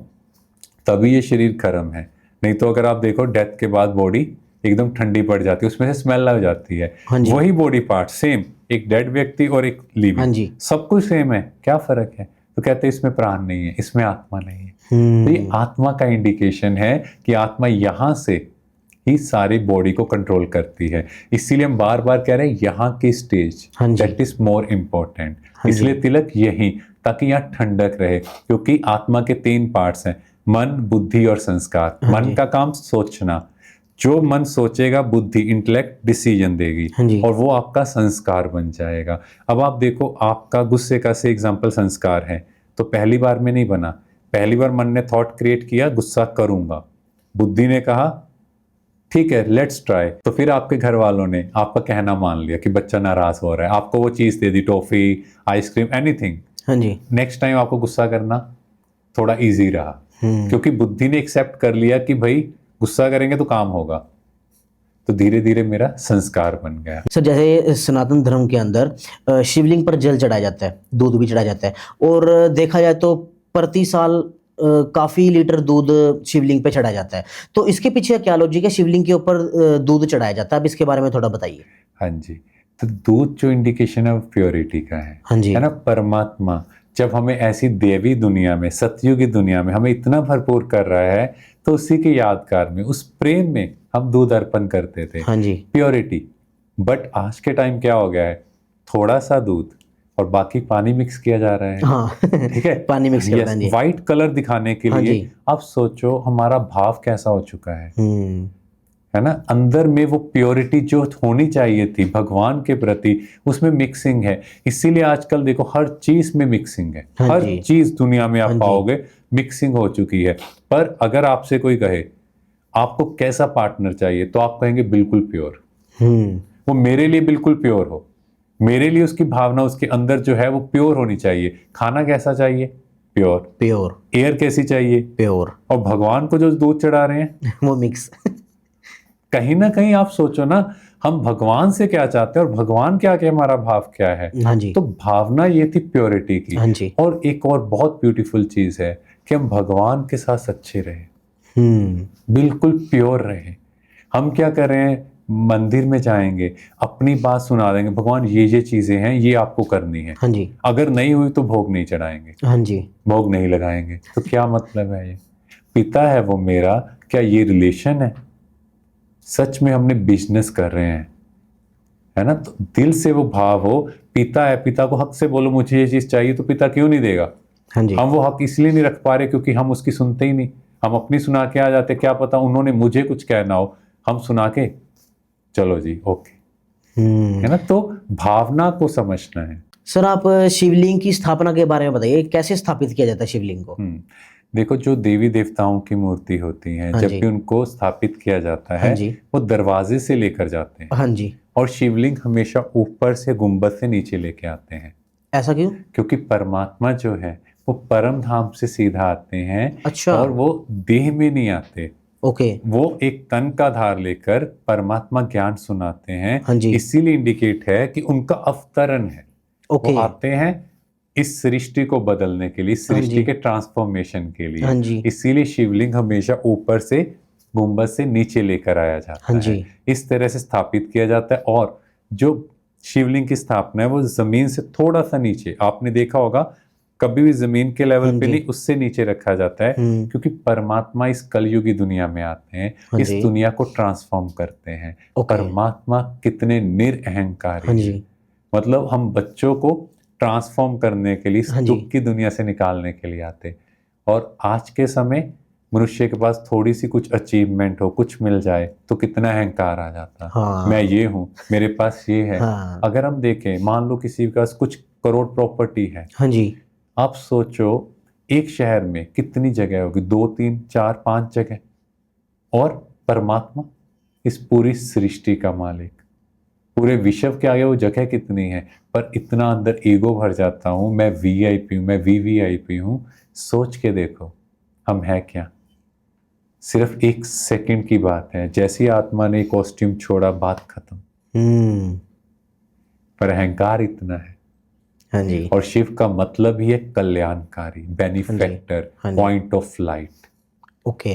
तभी ये शरीर गर्म है। नहीं तो अगर आप देखो डेथ के बाद बॉडी एकदम ठंडी पड़ जाती है, उसमें से स्मेल आ जाती है।
हाँ जी,
वही बॉडी पार्ट सेम, एक डेड व्यक्ति और एक
हाँ
लिविंग,
जी,
सब कुछ सेम है, क्या फर्क है? तो कहते हैं इसमें प्राण नहीं है, इसमें आत्मा नहीं है। तो ये आत्मा का इंडिकेशन है कि आत्मा यहां से ही सारी बॉडी को कंट्रोल करती है। इसीलिए हम बार बार कह रहे हैं यहाँ की स्टेज
हाँ जी,
दैट इज मोर इम्पोर्टेंट।
हाँ जी,
इसलिए तिलक यही, ताकि यहाँ ठंडक रहे, क्योंकि आत्मा के 3 पार्ट्स हैं, मन, बुद्धि और संस्कार।
हाँ
मन
जी,
का काम सोचना, जो मन सोचेगा बुद्धि, इंटेलेक्ट डिसीजन देगी,
हाँ जी,
और वो आपका संस्कार बन जाएगा। अब आप देखो, आपका गुस्से का से एग्जाम्पल संस्कार है, तो पहली बार में नहीं बना। पहली बार मन ने थॉट क्रिएट किया गुस्सा करूंगा, बुद्धि ने कहा ठीक है लेट्स ट्राई, तो फिर आपके घर वालों ने आपका कहना मान लिया कि बच्चा नाराज हो रहा है, आपको वो चीज दे दी, टॉफी, आइसक्रीम, एनीथिंग।
हाँ जी,
नेक्स्ट टाइम आपको गुस्सा करना थोड़ा इजी रहा, क्योंकि बुद्धि ने एक्सेप्ट कर लिया कि भाई गुस्सा करेंगे तो काम होगा। तो धीरे धीरे मेरा संस्कार बन गया।
सर जैसे सनातन धर्म के अंदर शिवलिंग पर जल चढ़ाया जाता है, दूध भी चढ़ाया जाता है और देखा जाए तो प्रति साल काफी लीटर दूध शिवलिंग पे चढ़ाया जाता है। तो इसके पीछे क्या लॉजिक है, शिवलिंग के ऊपर दूध चढ़ाया जाता है, अब इसके बारे में थोड़ा बताइए।
हाँ जी, तो दूध जो इंडिकेशन है प्योरिटी का
हाँ जी,
है ना। परमात्मा जब हमें ऐसी देवी दुनिया में, सतयुगी दुनिया में हमें इतना भरपूर कर रहा है, तो उसी के यादगार में, उस प्रेम में हम दूध अर्पण करते थे,
हाँ जी,
प्योरिटी। बट आज के टाइम क्या हो गया है, थोड़ा सा दूध और बाकी पानी मिक्स किया जा रहा है।
हाँ
ठीक है,
पानी मिक्स करता है जी,
व्हाइट कलर दिखाने के
हाँ
लिए।
जी,
आप सोचो हमारा भाव कैसा हो चुका है
हम्म,
है ना। अंदर में वो प्योरिटी जो होनी चाहिए थी भगवान के प्रति, उसमें मिक्सिंग है। इसीलिए आजकल देखो हर चीज में मिक्सिंग है,
हाँ
हर
जी,
चीज दुनिया में
हाँ
आप
जी,
पाओगे मिक्सिंग हो चुकी है। पर अगर आपसे कोई कहे आपको कैसा पार्टनर चाहिए, तो आप कहेंगे बिल्कुल प्योर, वो मेरे लिए बिल्कुल प्योर हो, मेरे लिए उसकी भावना, उसके अंदर जो है वो प्योर होनी चाहिए। खाना कैसा चाहिए, प्योर।
प्योर,
एयर कैसी चाहिए,
प्योर,
और भगवान को जो दूध चढ़ा रहे हैं
वो मिक्स
कहीं ना कहीं आप सोचो ना, हम भगवान से क्या चाहते हैं और भगवान क्या क्या हमारा भाव क्या है।
हाँ जी,
तो भावना ये थी प्योरिटी की।
हाँ जी,
और एक और बहुत ब्यूटीफुल चीज है कि हम भगवान के साथ सच्चे रहे, बिल्कुल प्योर रहे। हम क्या कर रहे हैं, मंदिर में जाएंगे, अपनी बात सुना देंगे, भगवान ये चीजें हैं, ये आपको करनी है,
हाँ जी,
अगर नहीं हुई तो भोग नहीं चढ़ाएंगे,
हाँ जी,
भोग नहीं लगाएंगे। तो क्या मतलब है, ये पिता है वो मेरा, क्या ये रिलेशन है? सच में हमने बिजनेस कर रहे हैं, है ना। तो दिल से वो भाव हो, पिता है, पिता को हक से बोलो मुझे ये चीज चाहिए, तो पिता क्यों नहीं देगा?
हाँ जी,
हम वो हक इसलिए नहीं रख पा रहे क्योंकि हम उसकी सुनते ही नहीं, हम अपनी सुना के आ जाते, क्या पता उन्होंने मुझे कुछ कहना हो, हम सुना के चलो जी ओके, है ना। तो भावना को समझना है।
सर आप शिवलिंग की स्थापना के बारे में बताइए, कैसे स्थापित किया जाता है शिवलिंग को?
देखो, जो देवी देवताओं की मूर्ति होती है,
हाँ
जब
जी।
भी उनको स्थापित किया जाता
हाँ
है,
जी।
वो दरवाजे से लेकर जाते हैं,
हाँ जी।
और शिवलिंग हमेशा ऊपर से गुंबद से नीचे लेके आते हैं,
ऐसा क्यों?
क्योंकि परमात्मा जो है वो परम धाम से सीधा आते हैं,
अच्छा।
और वो देह में नहीं आते।
ओके।
वो एक तन का धार लेकर परमात्मा ज्ञान सुनाते हैं।
हाँ जी।
इसीलिए इंडिकेट है कि उनका अवतरण है। वो
ओके।
आते हैं इस सृष्टि को बदलने के लिए, इस
हाँ
सृष्टि
जी।
के ट्रांसफॉर्मेशन के
हाँ
लिए।
जी।
इसीलिए शिवलिंग हमेशा ऊपर से गुंबद से नीचे लेकर आया
हाँ
जाता है,
जी।
इस तरह से स्थापित किया जाता है। और जो शिवलिंग की स्थापना है वो जमीन से थोड़ा सा नीचे, आपने देखा होगा, कभी भी जमीन के लेवल
हाँ
पे
जी।
नहीं, उससे नीचे रखा जाता है,
हम्म।
क्योंकि परमात्मा इस कलयुगी दुनिया में आते हैं,
हाँ
इस
जी।
दुनिया को ट्रांसफॉर्म करते हैं।
ओके।
परमात्मा कितने
हाँ
निरअहंकारी
जी।
है, मतलब हम बच्चों को ट्रांसफॉर्म करने के लिए, इस
हाँ जी।
दुख की दुनिया से निकालने के लिए आते। और आज के समय मनुष्य के पास थोड़ी सी कुछ अचीवमेंट हो, कुछ मिल जाए, तो कितना अहंकार आ जाता। मैं
हाँ।
ये हूँ, मेरे पास ये है।
हाँ।
अगर हम देखें, मान लो किसी के पास कुछ करोड़ प्रॉपर्टी है,
हाँ जी।
आप सोचो एक शहर में कितनी जगह होगी, 2 3 4 5 जगह। और परमात्मा इस पूरी सृष्टि का मालिक, पूरे विश्व के आगे वो जगह कितनी है, पर इतना अंदर ईगो भर जाता हूं, मैं वीआईपी हूं, मैं वीवीआईपी हूं। सोच के देखो, हम है क्या? सिर्फ एक सेकंड की बात है, जैसी आत्मा ने कॉस्ट्यूम छोड़ा, बात खत्म।
हम्म।
पर अहंकार इतना है।
हाँ जी।
और शिव का मतलब ही है कल्याणकारी,
हाँ जी।
बेनिफैक्टर,
हाँ जी।
Point of light.
Okay.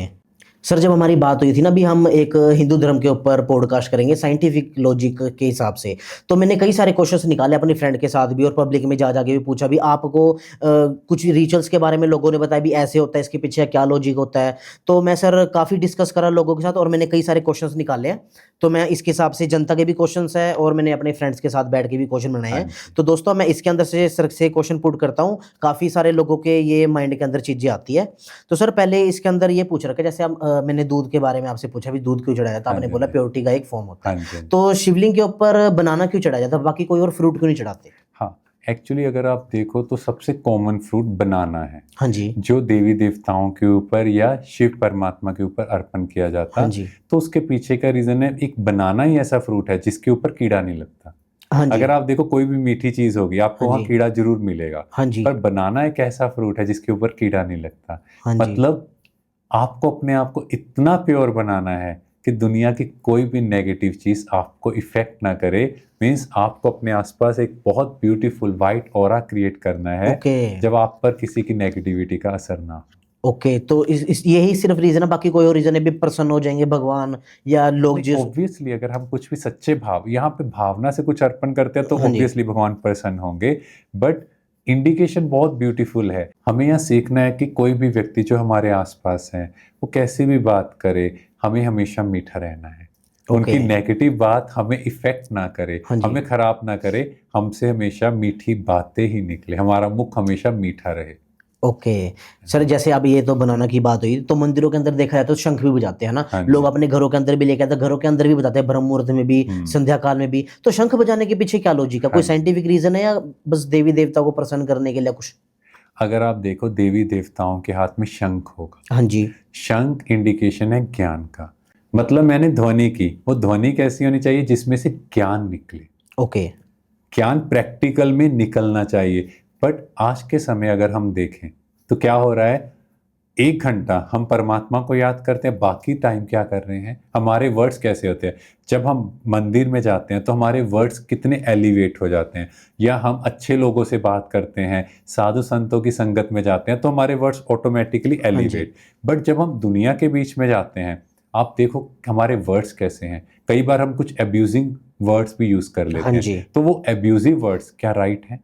Sir, जब हमारी बात हुई थी ना, अभी हम एक हिंदू धर्म के ऊपर पॉडकास्ट करेंगे साइंटिफिक लॉजिक के हिसाब से, तो मैंने कई सारे क्वेश्चंस निकाले अपनी फ्रेंड के साथ भी और पब्लिक में जा जाके भी पूछा भी, आपको कुछ रिचुअल्स के बारे में लोगों ने बताया भी ऐसे होता है, इसके पीछे क्या लॉजिक होता है। तो मैं सर काफ़ी डिस्कस करा लोगों के साथ और मैंने कई सारे क्वेश्चंस निकाले हैं। तो मैं इसके हिसाब से जनता के भी क्वेश्चंस है और मैंने अपने फ्रेंड्स के साथ बैठ के भी क्वेश्चन बनाए
हाँ
हैं।
जी।
तो दोस्तों, मैं इसके अंदर से सर से क्वेश्चन पुट करता हूँ, काफ़ी सारे लोगों के ये माइंड के अंदर चीज़ें आती है। तो सर, पहले इसके अंदर ये पूछ रखा है, जैसे हम मैंने दूध के बारे में आपसे पूछा भी, दूध क्यों चढ़ाया जाता,
हाँ
आपने
जी।
बोला
हाँ जी।
प्योरिटी का एक फॉर्म होता
हाँ
है।
जी।
तो शिवलिंग के ऊपर बनाना क्यों चढ़ाया जाता, बाकी कोई और फ्रूट क्यों नहीं चढ़ाते?
हाँ, एक्चुअली अगर आप देखो तो सबसे कॉमन फ्रूट बनाना है,
हाँ जी।
जो देवी देवताओं के ऊपर या शिव परमात्मा के ऊपर अर्पण किया जाता।
हाँ जी।
तो उसके पीछे का रीजन है, एक बनाना ही ऐसा फ्रूट है जिसके ऊपर कीड़ा नहीं लगता।
हाँ जी।
अगर आप देखो कोई भी मीठी चीज होगी, आपको
हाँ
वहां
जी।
कीड़ा जरूर मिलेगा,
हाँ जी।
पर बनाना एक ऐसा फ्रूट है जिसके ऊपर कीड़ा नहीं लगता।
हाँ जी।
मतलब आपको अपने आप को इतना प्योर बनाना है कि दुनिया की कोई भी नेगेटिव चीज आपको इफेक्ट ना करे। मीन्स आपको अपने आसपास एक बहुत ब्यूटीफुल वाइट ऑरा क्रिएट करना है,
ओके।
जब आप पर किसी की नेगेटिविटी का असर ना हो।
ओके, तो इस यही सिर्फ रीजन है, बाकी कोई और रीजन है भी प्रसन्न हो जाएंगे भगवान या लोग
नहीं,
जिस?
ऑब्वियसली अगर हम कुछ भी सच्चे भाव, यहाँ पे भावना से कुछ अर्पण करते हैं, तो
हाँ जी।
ऑब्वियसली भगवान प्रसन्न होंगे। बट इंडिकेशन बहुत ब्यूटीफुल है। हमें यहाँ सीखना है कि कोई भी व्यक्ति जो हमारे आसपास है, वो कैसी भी बात करे, हमें हमेशा मीठा रहना है। उनकी
ओके।
नेगेटिव बात हमें इफेक्ट ना करे,
हाँ जी।
हमें खराब ना करे। हमसे हमेशा मीठी बातें ही निकले, हमारा मुख हमेशा मीठा रहे।
ओके। सर, जैसे अब ये तो बनाना की बात हुई, तो मंदिरों के अंदर देखा जाए तो शंख भी बजाते हैं ना
हाँ
लोग,
जी।
अपने घरों के अंदर भी लेके आते हैं, घरों के अंदर भी बजाते हैं, ब्रह्म मुहूर्त में भी, संध्या काल में भी। तो शंख बजाने के पीछे क्या लॉजिक है, कोई
हाँ जी।
साइंटिफिक रीजन है या बस देवी देवता को प्रसन्न करने के लिए कुछ?
अगर आप देखो, देवी देवताओं के हाथ में शंख होगा।
हाँ जी।
शंख इंडिकेशन है ज्ञान का। मतलब मैंने ध्वनि की, वो ध्वनि कैसी होनी चाहिए जिसमें से ज्ञान निकले,
ओके।
ज्ञान प्रैक्टिकल में निकलना चाहिए। बट आज के समय अगर हम देखें तो क्या हो रहा है, 1 घंटा हम परमात्मा को याद करते हैं, बाकी टाइम क्या कर रहे हैं, हमारे वर्ड्स कैसे होते हैं। जब हम मंदिर में जाते हैं तो हमारे वर्ड्स कितने एलिवेट हो जाते हैं, या हम अच्छे लोगों से बात करते हैं, साधु संतों की संगत में जाते हैं, तो हमारे वर्ड्स ऑटोमेटिकली
हाँ जी।
एलिवेट। बट जब हम दुनिया के बीच में जाते हैं, आप देखो हमारे वर्ड्स कैसे हैं। कई बार हम कुछ एब्यूजिंग वर्ड्स भी यूज कर
हाँ
लेते
जी।
हैं, तो वो एब्यूजिव वर्ड्स क्या राइट हैं?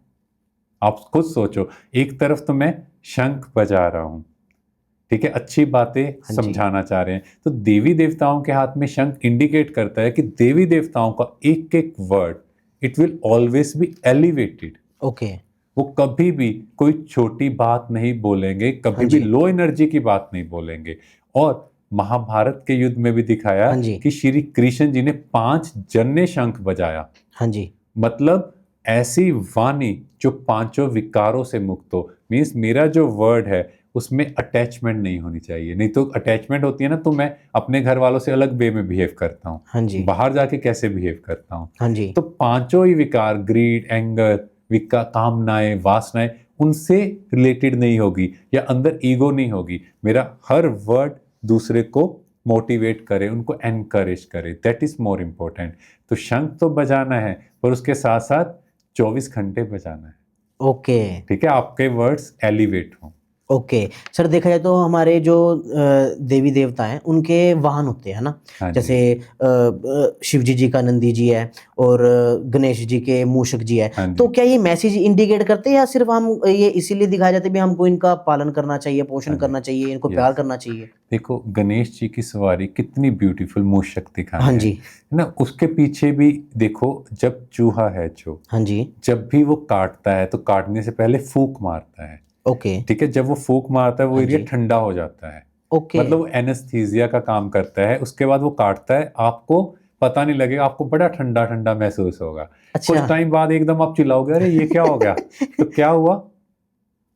आप खुद सोचो, एक तरफ तो मैं शंख बजा रहा हूं, ठीक है, अच्छी बातें
हाँ जी।
समझाना चाह रहे हैं, तो देवी देवताओं के हाथ में शंख इंडिकेट करता है कि देवी देवताओं का एक एक word, it will always be elevated.
Okay.
वो कभी भी कोई छोटी बात नहीं बोलेंगे,
हाँ
कभी भी
जी।
लो एनर्जी की बात नहीं बोलेंगे। और महाभारत के युद्ध में भी दिखाया
हाँ जी।
कि श्री कृष्ण जी ने 5 जन ने शंख बजाया।
हाँ जी।
मतलब ऐसी वाणी जो 5 विकारों से मुक्त हो। मीन्स मेरा जो वर्ड है उसमें अटैचमेंट नहीं होनी चाहिए। नहीं तो अटैचमेंट होती है ना, तो मैं अपने घर वालों से अलग वे में बिहेव करता हूँ,
हाँ जी,
बाहर जाके कैसे बिहेव करता हूँ।
हाँ जी,
तो पांचों ही विकार, ग्रीड, एंगर, कामनाएं, वासनाएं, उनसे रिलेटेड नहीं होगी, या अंदर ईगो नहीं होगी। मेरा हर वर्ड दूसरे को मोटिवेट करे, उनको एनकरेज करे, दैट इज मोर इम्पोर्टेंट। तो शंख तो बजाना है, पर उसके साथ साथ 24 घंटे बजाना है।
ओके,
ठीक है, आपके वर्ड्स एलिवेट हों।
ओके। सर देखा जाए तो हमारे जो देवी देवता हैं उनके वाहन होते हैं ना,
हाँ जी,
जैसे शिव जी का नंदी जी है और गणेश जी के मूषक जी है।
हाँ
तो
जी,
क्या ये मैसेज इंडिकेट करते हैं या सिर्फ हम ये इसीलिए दिखाया जाता है भी हमको इनका पालन करना चाहिए, पोषण
हाँ जी,
करना चाहिए, इनको प्यार
यस।
करना चाहिए?
देखो, गणेश जी की सवारी कितनी ब्यूटीफुल मूषक दिखाए
हाँ
हैं,
जी,
है ना। उसके पीछे भी देखो, जब चूहा है जो,
हाँ जी,
जब भी वो काटता है तो काटने से पहले फूंक मारता है।
ओके,
ठीक है, जब वो फूंक मारता है वो
हाँ
एरिया
जी,
ठंडा हो जाता है।
ओके,
मतलब वो एनेस्थीसिया का काम करता है। उसके बाद वो काटता है, आपको पता नहीं लगेगा, आपको बड़ा ठंडा ठंडा महसूस होगा।
अच्छा।
कुछ टाइम बाद एकदम आप चिल्लाओगे, अरे ये क्या हो गया? तो क्या हुआ?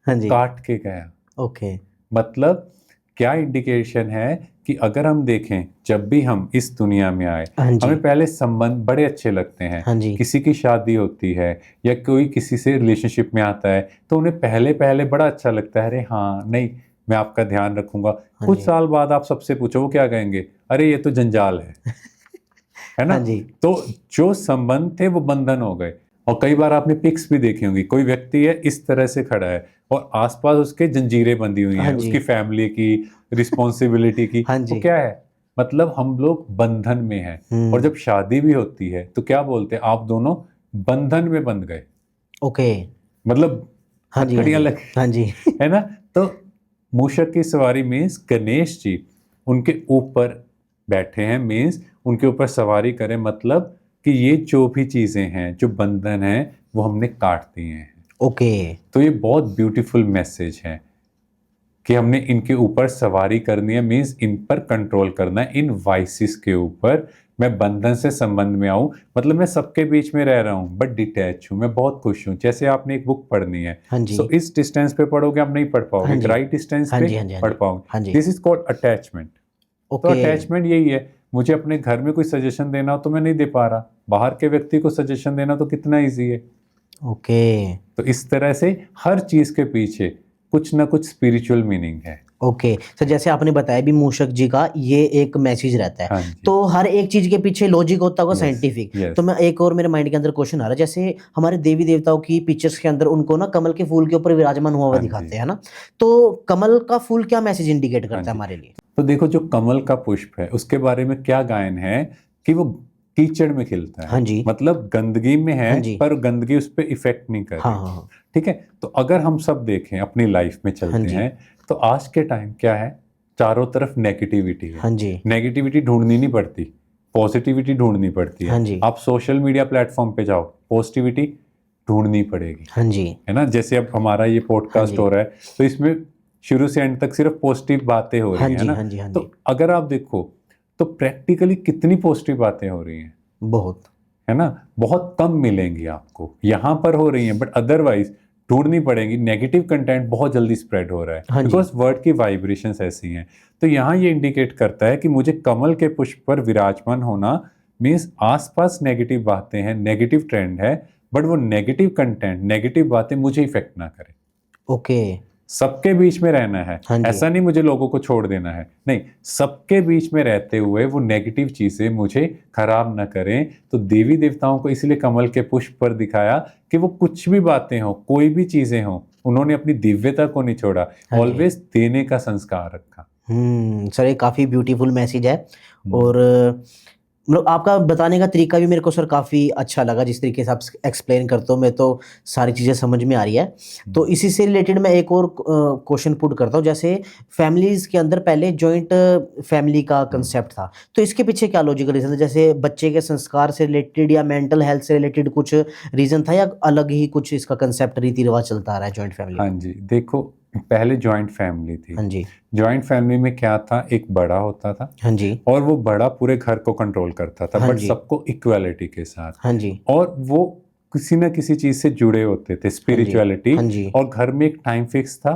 हाँ जी,
काट के गया।
ओके,
मतलब क्या इंडिकेशन है कि अगर हम देखें, जब भी हम इस दुनिया में आए,
हाँ जी,
हमें पहले संबंध बड़े अच्छे लगते हैं।
हाँ जी,
किसी की शादी होती है या कोई किसी से रिलेशनशिप में आता है, तो उन्हें पहले पहले बड़ा अच्छा लगता है, अरे हाँ, नहीं, मैं आपका ध्यान रखूंगा।
हाँ
कुछ
जी,
साल बाद आप सबसे पूछो, वो क्या कहेंगे? अरे ये तो जंजाल है ना।
हाँ जी,
तो जो संबंध थे वो बंधन हो गए। और कई बार आपने पिक्स भी देखी होंगी, कोई व्यक्ति है इस तरह से खड़ा है और आसपास उसके जंजीरें बंधी हुई
हाँ
हैं,
जी,
उसकी फैमिली की, रिस्पॉन्सिबिलिटी की।
हाँ
वो
जी,
क्या है? मतलब हम लोग बंधन में हैं। और
हुँ,
जब शादी भी होती है तो क्या बोलते हैं? आप दोनों बंधन में बंध गए।
ओके,
मतलब
हाँ जी, हाँ
हथकड़ियां
जी,
लग,
हाँ जी,
है ना। तो मूषक की सवारी मीन्स गणेश जी उनके ऊपर बैठे हैं, मीन्स उनके ऊपर सवारी करें, मतलब कि ये जो भी चीजें हैं, जो बंधन है, वो हमने काट दिए हैं।
ओके,
तो ये बहुत ब्यूटीफुल मैसेज है कि हमने इनके ऊपर सवारी करनी है, मीन्स इन पर कंट्रोल करना है, इन वाइसिस के ऊपर। मैं बंधन से संबंध में आऊं, मतलब मैं सबके बीच में रह रहा हूं बट डिटैच हूं, मैं बहुत खुश हूं। जैसे आपने एक बुक पढ़नी है,
हाँ जी,
सो इस डिस्टेंस पे पढ़ोगे, आप नहीं पढ़
हाँ
पाओगे, एक
जी,
राइट डिस्टेंस
हाँ
पे
जी, हाँ जी, हाँ
पढ़
जी,
पाओगे।
हाँ जी,
दिस इज कॉल्ड अटैचमेंट। तो
ओके,
अटैचमेंट यही है। मुझे अपने घर में कोई सजेशन देना हो तो मैं नहीं दे पा रहा, बाहर के व्यक्ति को सजेशन देना तो कितना ईजी है।
ओके,
तो इस तरह से हर चीज के पीछे कुछ ना कुछ स्पिरिचुअल मीनिंग है।
ओके। सर जैसे आपने बताया भी मूषक जी का ये एक मैसेज रहता है,
हाँ जी,
तो हर एक चीज़ के पीछे लॉजिक होता होगा
यस,
साइंटिफिक। तो
यस,
मैं एक और मेरे माइंड के अंदर क्वेश्चन आ रहा है, जैसे हमारे देवी-देवताओं की पिक्चर्स के अंदर उनको ना कमल के फूल के ऊपर विराजमान हुआ हुआ
हाँ जी,
दिखाते हैं ना, तो कमल का फूल क्या मैसेज इंडिकेट
हाँ
करता है
जी।
हमारे लिए?
तो देखो, जो कमल का पुष्प है उसके बारे में क्या गायन है कि वो कीचड़ में खिलता
हाँ
है,
जी,
मतलब गंदगी में है,
हाँ जी,
पर गंदगी उस पर इफेक्ट नहीं कर
हाँ,
रही।
हाँ, हाँ,
ठीक है। तो अगर हम सब देखें, अपनी लाइफ में
हाँ
चलते
जी,
हैं, तो आज के टाइम क्या है? चारों तरफ नेगेटिविटी है।
हाँ जी,
नेगेटिविटी ढूंढनी नहीं पड़ती, पॉजिटिविटी ढूंढनी पड़ती
हाँ
है।
जी,
आप सोशल मीडिया प्लेटफॉर्म पे जाओ, पॉजिटिविटी ढूंढनी पड़ेगी,
हाँ जी,
है ना। जैसे अब हमारा ये
हाँ
पॉडकास्ट
जी,
हो रहा है, तो इसमें शुरू से एंड तक सिर्फ पॉजिटिव बातें हो
हाँ
रही है
जी,
ना।
हाँ जी, हाँ
तो
जी,
अगर आप देखो, तो प्रैक्टिकली कितनी पॉजिटिव बातें हो रही हैं,
बहुत,
है ना। बहुत कम मिलेंगी आपको, यहाँ पर हो रही हैं, बट अदरवाइज ढूंढनी पड़ेगी। नेगेटिव कंटेंट बहुत जल्दी स्प्रेड हो रहा है,
हाँ जी,
बिकॉज वर्ड की वाइब्रेशंस ऐसी हैं। तो यहाँ ये इंडिकेट करता है कि मुझे कमल के पुष्प पर विराजमान होना मीन्स आसपास नेगेटिव बातें हैं, नेगेटिव ट्रेंड है, बट वो नेगेटिव कंटेंट, नेगेटिव बातें मुझे इफेक्ट ना करें।
ओके,
सबके बीच में रहना है,
हाँ जी,
ऐसा नहीं मुझे लोगों को छोड़ देना है, नहीं, सबके बीच में रहते हुए वो नेगेटिव चीजें मुझे खराब ना करें। तो देवी देवताओं को इसलिए कमल के पुष्प पर दिखाया कि वो कुछ भी बातें हो, कोई भी चीजें हो, उन्होंने अपनी दिव्यता को नहीं छोड़ा,
हाँ जी।
ऑलवेज देने का संस्कार रखा।
सर ये काफ़ी ब्यूटीफुल मैसेज है
हम्म,
और मतलब आपका बताने का तरीका भी मेरे को सर काफ़ी अच्छा लगा, जिस तरीके से आप एक्सप्लेन करते हो मैं तो सारी चीज़ें समझ में आ रही है। तो
हम्म,
इसी से रिलेटेड मैं एक और क्वेश्चन पुट करता हूँ, जैसे फैमिलीज़ के अंदर पहले जॉइंट फैमिली का
हम्म।
कंसेप्ट था, तो इसके पीछे क्या लॉजिकल रीज़न था? जैसे बच्चे के संस्कार से रिलेटेड या मेंटल हेल्थ से रिलेटेड कुछ रीज़न था या अलग ही कुछ इसका कंसेप्ट रीति-रिवाज चलता आ रहा है जॉइंट फैमिली
हाँ
का?
जी, देखो, पहले जॉइंट फैमिली थी।
हाँ जी,
जॉइंट फैमिली में क्या था? एक बड़ा होता था
हाँ जी,
और वो बड़ा पूरे घर को कंट्रोल करता था,
हाँ
बट
जी,
सबको इक्वालिटी के साथ।
हाँ जी,
और वो किसी ना किसी चीज से जुड़े होते थे,
हाँ जी,
स्पिरिचुअलिटी।
हाँ जी,
और घर में एक टाइम फिक्स था,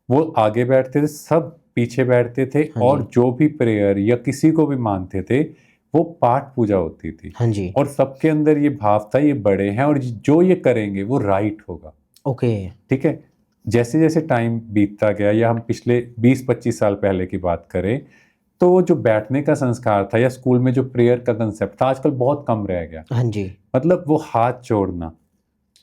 वो आगे बैठते थे, सब पीछे बैठते थे,
हाँ
और
जी।
जो भी प्रेयर या किसी को भी मानते थे वो पाठ पूजा होती थी,
हाँ जी।
और सबके अंदर ये भाव था ये बड़े हैं और जो ये करेंगे वो राइट होगा।
ओके।
ठीक है, जैसे जैसे टाइम बीतता गया, या हम पिछले 20-25 साल पहले की बात करें, तो जो बैठने का संस्कार था या स्कूल में जो प्रेयर का कंसेप्ट था आजकल बहुत कम रह गया।
हाँ जी।
मतलब वो हाथ जोड़ना,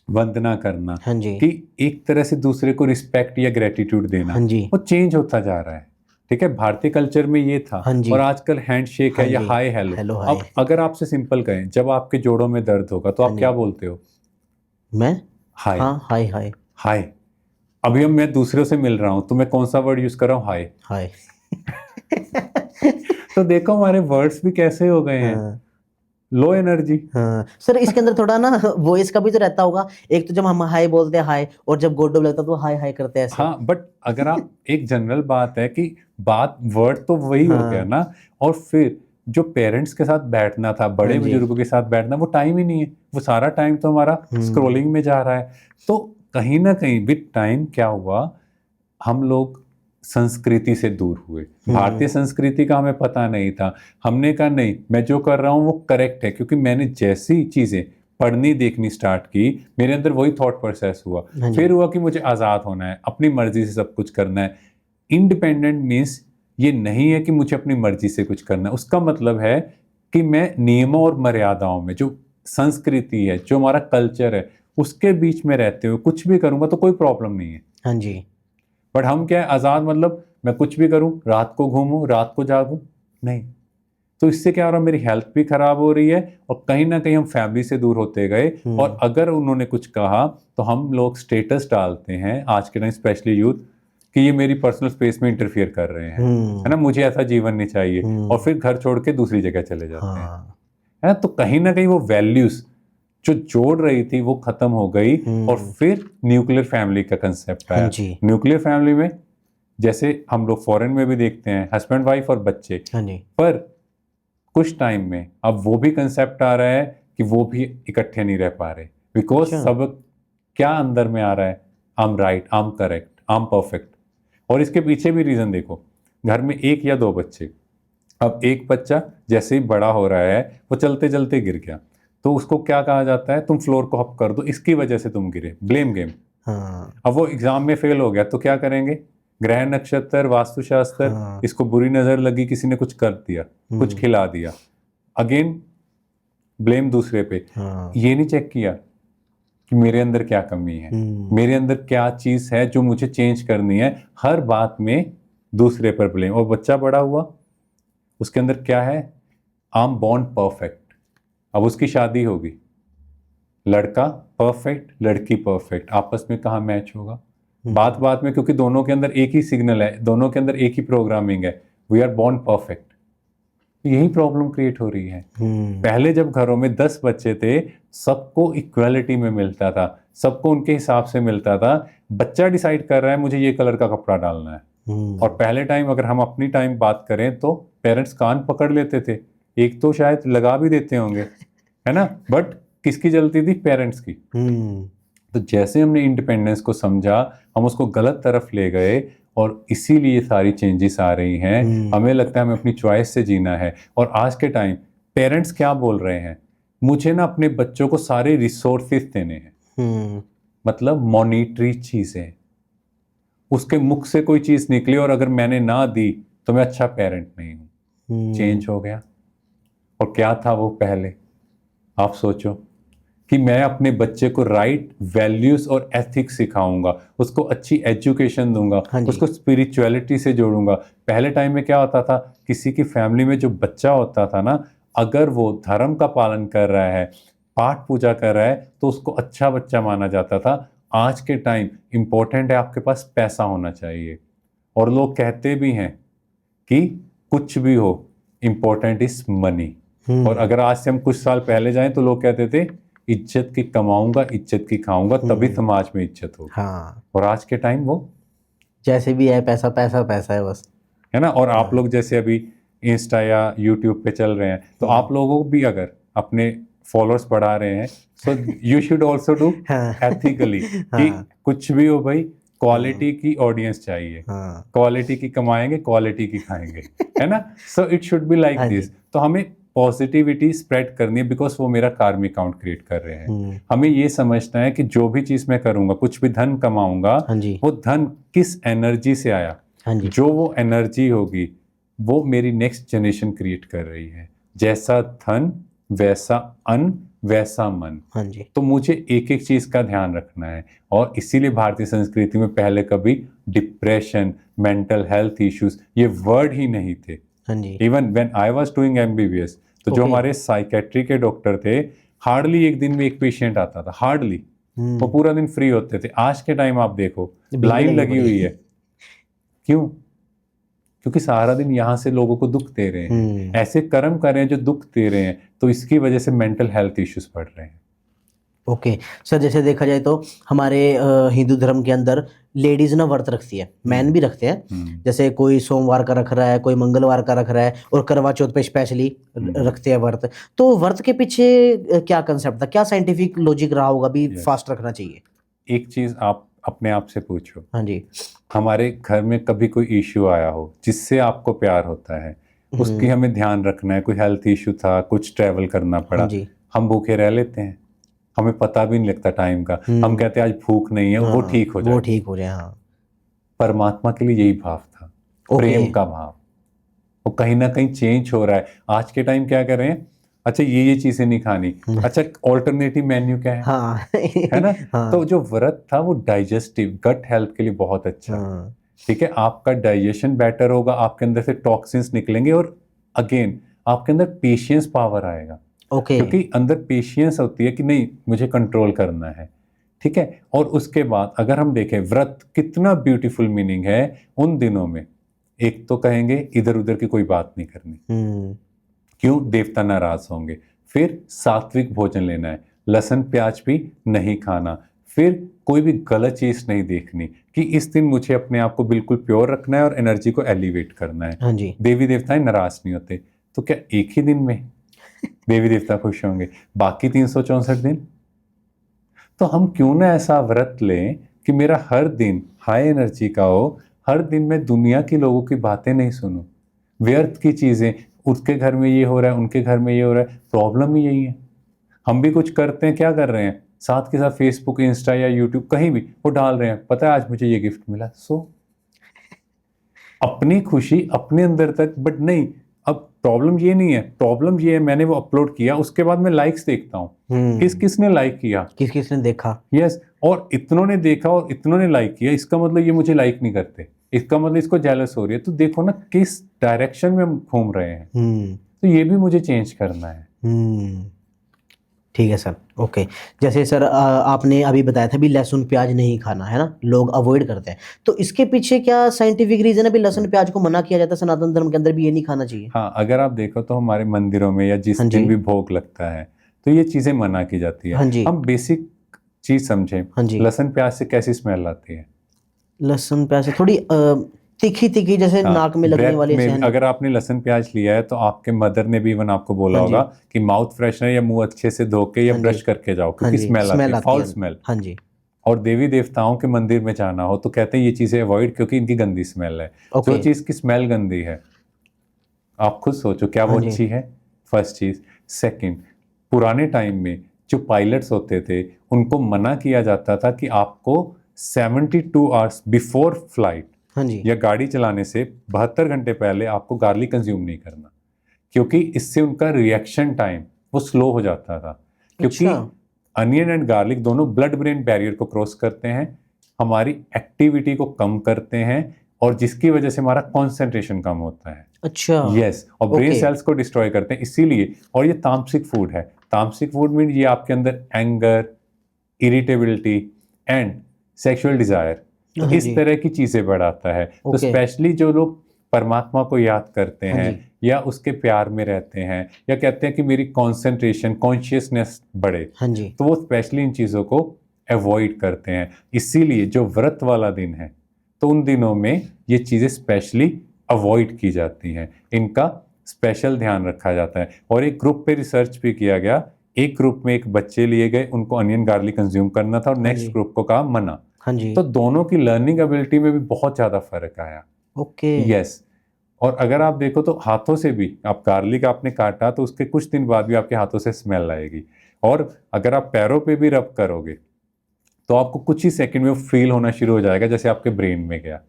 वंदना करना,
हाँ जी।
कि एक तरह से दूसरे को रिस्पेक्ट या ग्रेटिट्यूड देना,
हाँ जी।
वो चेंज होता जा रहा है। ठीक है, भारतीय कल्चर में ये था,
हाँ जी।
और आजकल हैंडशेक
हाँ
है या
जी।
Hi hello.
Hello hi.
अब अगर आपसे सिंपल कहें, जब आपके जोड़ों में दर्द होगा तो
हाँ
आप
जी।
क्या बोलते हो?
मैं?
हाय।
हाँ, हाय हाय।
हाय। अभी हम मैं दूसरों से मिल रहा हूं तो मैं कौन सा वर्ड यूज कर रहा हूं? हाय।
हाय।
तो देखो हमारे वर्ड्स भी कैसे हो गए हैं,
हाँ।
Low energy.
हाँ सर, इसके अंदर थोड़ा ना वॉइस का भी तो रहता होगा। एक तो जब हम हाय बोलते हैं हाय, और जब गोड लगता है तो हाय हाय करते हैं ऐसे।
हाँ, बट अगर आप एक जनरल बात है कि बात वर्ड तो वही हो गया
हाँ।
ना। और फिर जो पेरेंट्स के साथ बैठना था,
हाँ
बड़े
जी।
बुजुर्गों के साथ बैठना, वो टाइम ही नहीं है। वो सारा टाइम तो हमारा स्क्रोलिंग में जा रहा है। तो कहीं ना कहीं विद टाइम क्या हुआ, हम लोग संस्कृति से दूर हुए। भारतीय संस्कृति का हमें पता नहीं था। हमने कहा नहीं, मैं जो कर रहा हूँ वो करेक्ट है, क्योंकि मैंने जैसी चीजें पढ़नी देखनी स्टार्ट की, मेरे अंदर वही थॉट प्रोसेस हुआ।
हाँ जी।
फिर हुआ कि मुझे आज़ाद होना है, अपनी मर्जी से सब कुछ करना है। इंडिपेंडेंट मीन्स ये नहीं है कि मुझे अपनी मर्जी से कुछ करना है। उसका मतलब है कि मैं नियमों और मर्यादाओं में, जो संस्कृति है, जो हमारा कल्चर है, उसके बीच में रहते हुए कुछ भी करूंगा तो कोई प्रॉब्लम नहीं है।
हाँ जी।
बट हम क्या है, आज़ाद मतलब मैं कुछ भी करूं, रात को घूमूं, रात को जागूं, नहीं। तो इससे क्या हो रहा है, मेरी हेल्थ भी खराब हो रही है, और कहीं ना कहीं हम फैमिली से दूर होते गए। और अगर उन्होंने कुछ कहा तो हम लोग स्टेटस डालते हैं आज के टाइम, स्पेशली यूथ, कि ये मेरी पर्सनल स्पेस में इंटरफियर कर रहे हैं, है ना, मुझे ऐसा जीवन नहीं चाहिए, और फिर घर छोड़ के दूसरी जगह चले जाते हैं,
हाँ।
है ना। तो कहीं ना कहीं वो वैल्यूज जो जोड़ रही थी वो खत्म हो गई, और फिर न्यूक्लियर फैमिली का कंसेप्ट
हाँ
आया।
जी।
न्यूक्लियर फैमिली में जैसे हम लोग फॉरेन में भी देखते हैं, हस्बैंड वाइफ और बच्चे,
हाँ जी।
पर कुछ टाइम में अब वो भी कंसेप्ट आ रहा है कि वो भी इकट्ठे नहीं रह पा रहे, बिकॉज
अच्छा।
सब क्या अंदर में आ रहा है, I am right, I am correct, I am perfect. और इसके पीछे भी रीजन देखो, घर में एक या दो बच्चे, अब एक बच्चा जैसे ही बड़ा हो रहा है वो चलते चलते गिर गया, तो उसको क्या कहा जाता है, तुम फ्लोर को हप कर दो, इसकी वजह से तुम गिरे, ब्लेम गेम।
हाँ।
अब वो एग्जाम में फेल हो गया तो क्या करेंगे, ग्रह नक्षत्र, वास्तुशास्त्र,
हाँ।
इसको बुरी नजर लगी, किसी ने कुछ कर दिया, कुछ खिला दिया, अगेन ब्लेम दूसरे पे।
हाँ।
ये नहीं चेक किया कि मेरे अंदर क्या कमी है, मेरे अंदर क्या चीज है जो मुझे चेंज करनी है। हर बात में दूसरे पर ब्लेम। और बच्चा बड़ा हुआ, उसके अंदर क्या है, आई एम बॉर्न परफेक्ट। अब उसकी शादी होगी, लड़का परफेक्ट, लड़की परफेक्ट, आपस में कहाँ मैच होगा? बात बात में, क्योंकि दोनों के अंदर एक ही सिग्नल है, दोनों के अंदर एक ही प्रोग्रामिंग है, वी आर बॉर्न परफेक्ट। यही प्रॉब्लम क्रिएट हो रही है। पहले जब घरों में 10 बच्चे थे, सबको इक्वालिटी में मिलता था, सबको उनके हिसाब से मिलता था। बच्चा डिसाइड कर रहा है मुझे ये कलर का कपड़ा डालना है। और पहले टाइम, अगर हम अपनी टाइम बात करें, तो पेरेंट्स कान पकड़ लेते थे, एक तो शायद लगा भी देते होंगे, है ना, बट किसकी जलती थी? पेरेंट्स की। तो जैसे हमने इंडिपेंडेंस को समझा, हम उसको गलत तरफ ले गए, और इसीलिए सारी चेंजेस आ रही हैं। हमें लगता है हमें अपनी चॉइस से जीना है। और आज के टाइम पेरेंट्स क्या बोल रहे हैं, मुझे ना अपने बच्चों को सारे रिसोर्सेस देने हैं, मतलब मॉनिटरी चीजें, उसके मुख से कोई चीज निकली और अगर मैंने ना दी तो मैं अच्छा पेरेंट नहीं हूं। चेंज हो गया। और क्या था वो पहले, आप सोचो, कि मैं अपने बच्चे को राइट वैल्यूज और एथिक्स सिखाऊंगा, उसको अच्छी एजुकेशन दूंगा,
हाँ जी।
उसको स्पिरिचुअलिटी से जोड़ूंगा। पहले टाइम में क्या होता था, किसी की फैमिली में जो बच्चा होता था ना, अगर वो धर्म का पालन कर रहा है, पाठ पूजा कर रहा है, तो उसको अच्छा बच्चा माना जाता था। आज के टाइम इंपॉर्टेंट है आपके पास पैसा होना चाहिए, और लोग कहते भी हैं कि कुछ भी हो, इंपॉर्टेंट इज मनी। और अगर आज से हम कुछ साल पहले जाएं तो लोग कहते थे इज्जत की कमाऊंगा, इज्जत की खाऊंगा, तभी समाज में इज्जत होगी।
हाँ।
और आज के टाइम वो
जैसे भी है, पैसा पैसा पैसा है बस,
है ना। और आप लोग जैसे अभी इंस्टा या यूट्यूब पे चल रहे हैं, तो आप लोगों को भी अगर अपने फॉलोअर्स बढ़ा रहे हैं, so you should also do
हाँ।
एथिकली, कि
हाँ।
कुछ भी हो भाई, क्वालिटी की ऑडियंस चाहिए,
हाँ
क्वालिटी की कमाएंगे, क्वालिटी की खाएंगे, है ना। So it should be like
हाँ जी।
दिस। तो हमें पॉजिटिविटी स्प्रेड करनी है, बिकॉज वो मेरा कार्मिक काउंट क्रिएट कर रहे हैं। हमें ये समझना है कि जो भी चीज मैं करूंगा, कुछ भी धन कमाऊंगा,
हाँ जी।
वो धन किस एनर्जी से आया,
हाँ जी।
जो वो एनर्जी होगी वो मेरी नेक्स्ट जनरेशन क्रिएट कर रही है। जैसा धन वैसा अन्न वैसा मन।
हाँ जी।
तो मुझे एक एक चीज का ध्यान रखना है, और इसीलिए भारतीय संस्कृति में पहले कभी डिप्रेशन, मेंटल हेल्थ इश्यूज ये वर्ड ही नहीं थे।
हाँ जी।
Even when I was doing MBBS, तो जो
Okay.
हमारे साइकेट्री के डॉक्टर थे, हार्डली एक दिन में एक पेशेंट आता था, हार्डली। वो पूरा दिन फ्री होते थे। आज के टाइम आप देखो,
भीड़
लाइन
लगी
लगी
पड़ी
हुई है। क्यों? क्योंकि सारा दिन यहाँ से लोगों को दुख दे रहे हैं, ऐसे कर्म कर रहे हैं जो दुख दे रहे हैं, तो इसकी वजह से मेंटल हेल्थ इश्यूज बढ़ रहे हैं।
ओके सर, जैसे देखा जाए तो हमारे हिंदू धर्म के अंदर लेडीज ना व्रत रखती है, मैन भी रखते हैं। जैसे कोई सोमवार का रख रहा है, कोई मंगलवार का रख रहा है, और करवा चौथ पे स्पेशली रखते हैं व्रत। तो व्रत के पीछे क्या कंसेप्ट था, क्या साइंटिफिक लॉजिक रहा होगा भी फास्ट रखना चाहिए?
एक चीज आप अपने आप से पूछो,
हाँ जी।
हमारे घर में कभी कोई इश्यू आया हो जिससे आपको प्यार होता है, उसकी हमें ध्यान रखना है। कोई हेल्थ इश्यू था, कुछ ट्रैवल करना पड़ा,
हाँ जी।
हम भूखे रह लेते हैं, हमें पता भी नहीं लगता टाइम का। हम कहते हैं आज भूख नहीं है, वो ठीक हो जाए,
वो ठीक हो जाए। हाँ।
परमात्मा के लिए यही भाव था, प्रेम का भाव। वो कहीं ना कहीं चेंज हो रहा है। आज के टाइम क्या कर रहे हैं, अच्छा ये चीजें नहीं खानी, अच्छा ऑल्टरनेटिव मेन्यू क्या है,
हाँ
है ना।
हाँ।
तो जो व्रत था वो डाइजेस्टिव, गट हेल्थ के लिए बहुत अच्छा है।
हाँ।
ठीक है, आपका डाइजेशन बेटर होगा, आपके अंदर से टॉक्सिन्स निकलेंगे, और अगेन आपके अंदर पेशेंस पावर आएगा।
ओके।
क्योंकि अंदर पेशेंस होती है कि नहीं मुझे कंट्रोल करना है। ठीक है, और उसके बाद अगर हम देखें व्रत कितना ब्यूटीफुल मीनिंग है उन दिनों में। एक तो कहेंगे इधर उधर की कोई बात नहीं करनी, क्यों, देवता नाराज होंगे। फिर सात्विक भोजन लेना है, लहसुन प्याज भी नहीं खाना। फिर कोई भी गलत चीज नहीं देखनी, कि इस दिन मुझे अपने आप को बिल्कुल प्योर रखना है और एनर्जी को एलिवेट करना है।
हाँ जी।
देवी देवताएं नाराज नहीं होते, तो क्या एक ही दिन में देवी देवता खुश होंगे, बाकी 364 दिन? तो हम क्यों ना ऐसा व्रत लें कि मेरा हर दिन हाई एनर्जी का हो, हर दिन मैं दुनिया के लोगों की बातें नहीं सुनूं, व्यर्थ की चीजें, उसके घर में ये हो रहा है, उनके घर में ये हो रहा है। प्रॉब्लम ही यही है, हम भी कुछ करते हैं, क्या कर रहे हैं, साथ के साथ फेसबुक, इंस्टा या यूट्यूब कहीं भी वो डाल रहे हैं, पता है आज मुझे ये गिफ्ट मिला। सो अपनी खुशी अपने अंदर तक, बट नहीं। अब प्रॉब्लम ये नहीं है, प्रॉब्लम ये है मैंने वो अपलोड किया, उसके बाद मैं लाइक्स देखता हूँ, किस किसने लाइक किया,
किस किसने देखा।
यस, और इतनों ने देखा और इतनों ने लाइक किया, इसका मतलब ये मुझे लाइक नहीं करते, इसका मतलब इसको जेलस हो रही है। तो देखो ना किस डायरेक्शन में हम घूम रहे हैं। तो ये भी मुझे चेंज करना है।
ठीक है सर। ओके, जैसे सर आपने अभी बताया था भी लहसुन प्याज नहीं खाना, है ना, लोग अवॉइड करते हैं। तो इसके पीछे क्या साइंटिफिक रीजन है भी लहसुन प्याज को मना किया जाता है सनातन धर्म के अंदर भी, ये नहीं खाना चाहिए?
हाँ, अगर आप देखो तो हमारे मंदिरों में या जिस
हाँ जी।
दिन भी भोग लगता है तो ये चीजें मना की जाती है।
हाँ जी।
हम बेसिक चीज समझें,
हाँ जी।
लहसुन प्याज से कैसी स्मेल आती है?
लहसुन प्याज से थोड़ी तीखी तीखी, जैसे नाक में लगने
ब्रेथ
वाली
में
सहन।
अगर आपने लहसुन प्याज लिया है तो आपके मदर ने भी इवन आपको बोला
हाँ जी।
होगा कि माउथ फ्रेशनर या मुंह अच्छे से धो के या
हाँ
ब्रश
जी।
करके जाओ,
हाँ
क्योंकि
जी,
स्मेल आती है, फाउल
है।
स्मेल।
हाँ जी।
और देवी देवताओं के मंदिर में जाना हो तो कहते हैं ये चीजें अवॉइड, क्योंकि इनकी गंदी स्मेल है।
ओके।
जो चीज की स्मेल गंदी है, आप खुद सोचो क्या वो
हाँ जी।
अच्छी है? फर्स्ट चीज। सेकंड, पुराने टाइम में जो पायलट्स होते थे उनको मना किया जाता था कि आपको 72 आवर्स बिफोर फ्लाइट
हाँ जी।
या गाड़ी चलाने से 72 घंटे पहले आपको गार्लिक कंज्यूम नहीं करना, क्योंकि इससे उनका रिएक्शन टाइम वो स्लो हो जाता था। क्योंकि अनियन एंड गार्लिक दोनों ब्लड ब्रेन बैरियर को क्रॉस करते हैं, हमारी एक्टिविटी को कम करते हैं, और जिसकी वजह से हमारा कंसंट्रेशन कम होता है।
अच्छा।
यस, और ब्रेन सेल्स को डिस्ट्रॉय करते हैं, इसीलिए। और ये तामसिक फूड है। तामसिक फूड मीन ये आपके अंदर anger, irritability and sexual desire, इस तरह की चीजें बढ़ाता है। तो स्पेशली जो लोग परमात्मा को याद करते हैं या उसके प्यार में रहते हैं, या कहते हैं कि मेरी कंसंट्रेशन, कॉन्शियसनेस बढ़े, तो वो स्पेशली इन चीजों को अवॉइड करते हैं। इसीलिए जो व्रत वाला दिन है तो उन दिनों में ये चीजें स्पेशली अवॉइड की जाती हैं, इनका स्पेशल ध्यान रखा जाता है। और एक ग्रुप पे रिसर्च भी किया गया, एक ग्रुप में एक बच्चे लिए गए, उनको अनियन गार्लिक कंज्यूम करना था, और नेक्स्ट ग्रुप को कहा मना।
हाँ जी।
तो दोनों की लर्निंग एबिलिटी में भी बहुत ज्यादा फर्क आया।
ओके।
यस। और अगर आप देखो तो हाथों से भी, आप गार्लिक आपने काटा तो उसके कुछ दिन बाद भी आपके हाथों से स्मेल आएगी, और अगर आप पैरों पे भी रब करोगे तो आपको कुछ ही सेकंड में फील होना शुरू हो जाएगा जैसे आपके ब्रेन में गया।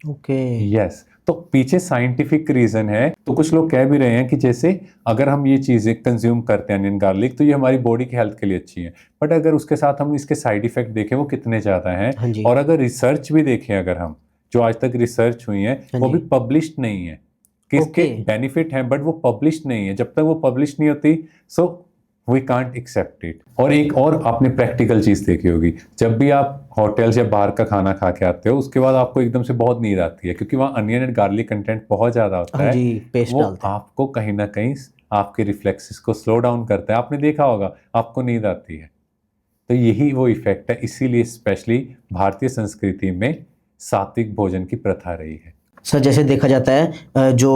ओके।
यस। तो पीछे साइंटिफिक रीजन है। तो कुछ लोग कह भी रहे हैं कि जैसे अगर हम ये चीजें कंज्यूम करते हैं अनियन गार्लिक तो ये हमारी बॉडी की हेल्थ के लिए अच्छी है, बट अगर उसके साथ हम इसके साइड इफेक्ट देखें वो कितने ज्यादा हैं,
हाँ जी।
और अगर रिसर्च भी देखें, अगर हम जो आज तक रिसर्च हुई है
हाँ
वो भी
जी।
पब्लिश्ड नहीं है कि इसके
ओके।
बेनिफिट हैं, बट वो पब्लिश्ड नहीं है। जब तक वो पब्लिश नहीं होती so we can't accept it. और एक और आपने प्रैक्टिकल चीज देखी होगी, जब भी आप होटल्स या बाहर का खाना खा के आते हो उसके बाद आपको एकदम से बहुत नींद आती है, क्योंकि वहाँ अनियन एंड गार्लिक कंटेंट बहुत ज्यादा होता
हाँ
है।
जी, पेस्ट
वो
डालते हैं।
आपको कहीं ना कहीं आपके रिफ्लेक्सेस को स्लो डाउन करता है। आपने देखा होगा आपको नींद आती है, तो यही वो इफेक्ट है। इसीलिए स्पेशली भारतीय संस्कृति में सात्विक भोजन की प्रथा रही है।
सर जैसे देखा जाता है जो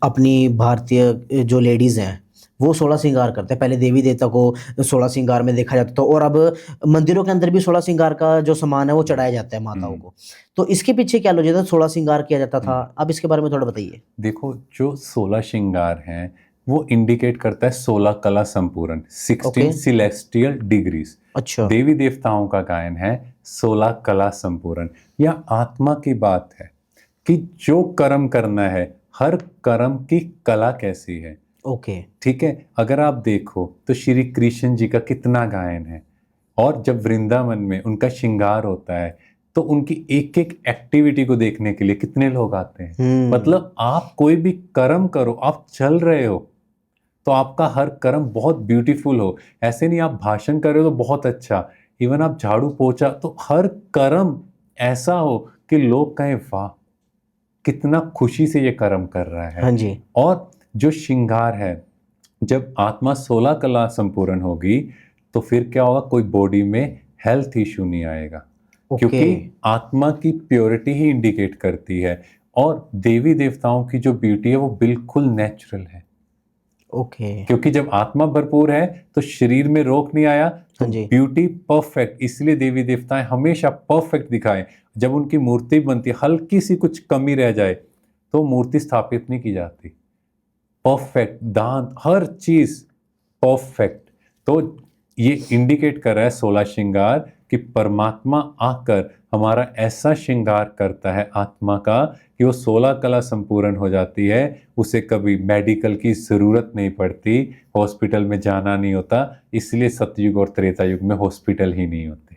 अपनी भारतीय जो लेडीज़ हैं वो 16 श्रृंगार करते हैं। पहले देवी देवता को 16 श्रृंगार में देखा जाता था, और अब मंदिरों के अंदर भी 16 श्रृंगार का जो सामान है वो चढ़ाया जाता है माताओं को। तो इसके पीछे क्या लॉजिक था? 16 श्रृंगार किया जाता था, अब इसके बारे में थोड़ा बताइए।
देखो, जो 16 श्रृंगार हैं वो इंडिकेट करता है 16 कला संपूर्ण, 16
ओके।
Celestial degrees.
अच्छा।
देवी देवताओं का गायन है 16 कला संपूर्ण। यह आत्मा की बात है कि जो कर्म करना है, हर कर्म की कला कैसी है।
ओके।
ठीक है, अगर आप देखो तो श्री कृष्ण जी का कितना गायन है, और जब वृंदावन में उनका श्रृंगार होता है तो उनकी एक एक एक्टिविटी को देखने के लिए कितने लोग आते हैं। मतलब आप कोई भी कर्म करो, आप चल रहे हो तो आपका हर कर्म बहुत ब्यूटीफुल हो। ऐसे नहीं आप भाषण कर रहे हो तो बहुत अच्छा, इवन आप झाड़ू पोछा तो हर कर्म ऐसा हो कि लोग कहें वाह कितना खुशी से ये कर्म कर रहा है।
हाँ जी।
और जो श्रृंगार है, जब आत्मा 16 कला संपूर्ण होगी तो फिर क्या होगा, कोई बॉडी में हेल्थ इशू नहीं आएगा,
ओके।
क्योंकि आत्मा की प्योरिटी ही इंडिकेट करती है। और देवी देवताओं की जो ब्यूटी है वो बिल्कुल नेचुरल है,
ओके।
क्योंकि जब आत्मा भरपूर है तो शरीर में रोग नहीं आया, तो
हाँ जी।
Beauty perfect. इसलिए देवी देवताएं हमेशा परफेक्ट दिखाएं। जब उनकी मूर्ति बनती है हल्की सी कुछ कमी रह जाए तो मूर्ति स्थापित नहीं की जाती। परफेक्ट दांत, हर चीज परफेक्ट। तो ये इंडिकेट कर रहा है 16 श्रृंगार कि परमात्मा आकर हमारा ऐसा श्रृंगार करता है आत्मा का कि वो 16 कला संपूर्ण हो जाती है। उसे कभी मेडिकल की जरूरत नहीं पड़ती, हॉस्पिटल में जाना नहीं होता। इसलिए सतयुग और त्रेता युग में हॉस्पिटल ही नहीं होते,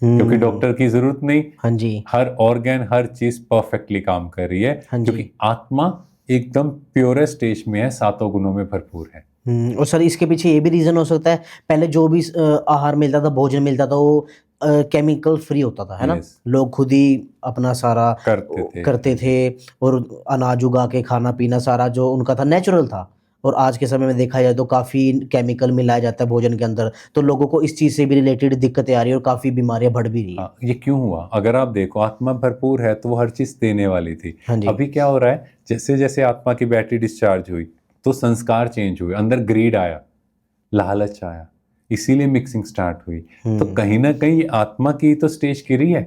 क्योंकि डॉक्टर की जरूरत नहीं।
हाँ जी।
हर ऑर्गन, हर चीज परफेक्टली काम कर रही है,
हाँ जी।
क्योंकि आत्मा एकदम प्योरेस्ट स्टेज में है, सातों गुणों में भरपूर है।
और सर इसके पीछे ये भी रीज़न हो सकता है, पहले जो भी आहार मिलता था, भोजन मिलता था, वो केमिकल फ्री होता था, है ना?
Yes.
लोग खुद ही अपना सारा करते थे, और अनाज उगा के खाना पीना सारा जो उनका था नेचुरल था। और आज के समय में देखा जाए तो काफ़ी केमिकल मिलाया जाता है भोजन के अंदर, तो लोगों को इस चीज़ से भी रिलेटेड दिक्कतें आ रही है और काफ़ी बीमारियां बढ़ भी रही है।
हाँ, ये क्यों हुआ? अगर आप देखो आत्मा भरपूर है तो वो हर चीज देने वाली थी।
हाँ जी।
अभी क्या हो रहा है, जैसे जैसे आत्मा की बैटरी डिस्चार्ज हुई तो संस्कार चेंज हुए, अंदर ग्रीड आया, लालच आया, इसीलिए मिक्सिंग स्टार्ट हुई। तो कहीं ना कहीं ये आत्मा की तो स्टेज गिरी है।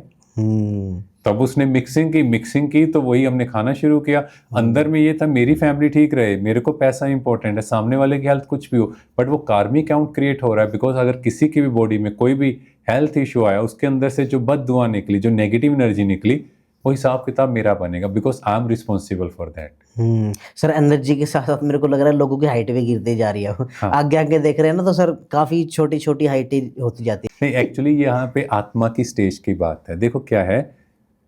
तब उसने मिक्सिंग की तो वही हमने खाना शुरू किया। अंदर में ये था मेरी फैमिली ठीक रहे, मेरे को पैसा इंपॉर्टेंट है, सामने वाले की हेल्थ कुछ भी हो, बट वो कार्मिक काउंट क्रिएट हो रहा है। बिकॉज अगर किसी की भी बॉडी में कोई भी हेल्थ इशू आया, उसके अंदर से जो बद दुआ निकली, जो नेगेटिव एनर्जी निकली, वो हिसाब किताब मेरा बनेगा, because I am responsible for that.
Sir energy के साथ साथ मेरे को लग रहा है लोगों की हाइट भी गिरती जा रही है।
हाँ।
आगे आगे देख रहे हैं ना, तो सर काफी छोटी छोटी हाइटें होती जाती
नहीं, एक्चुअली यहाँ पे आत्मा की स्टेज की बात है। देखो क्या है,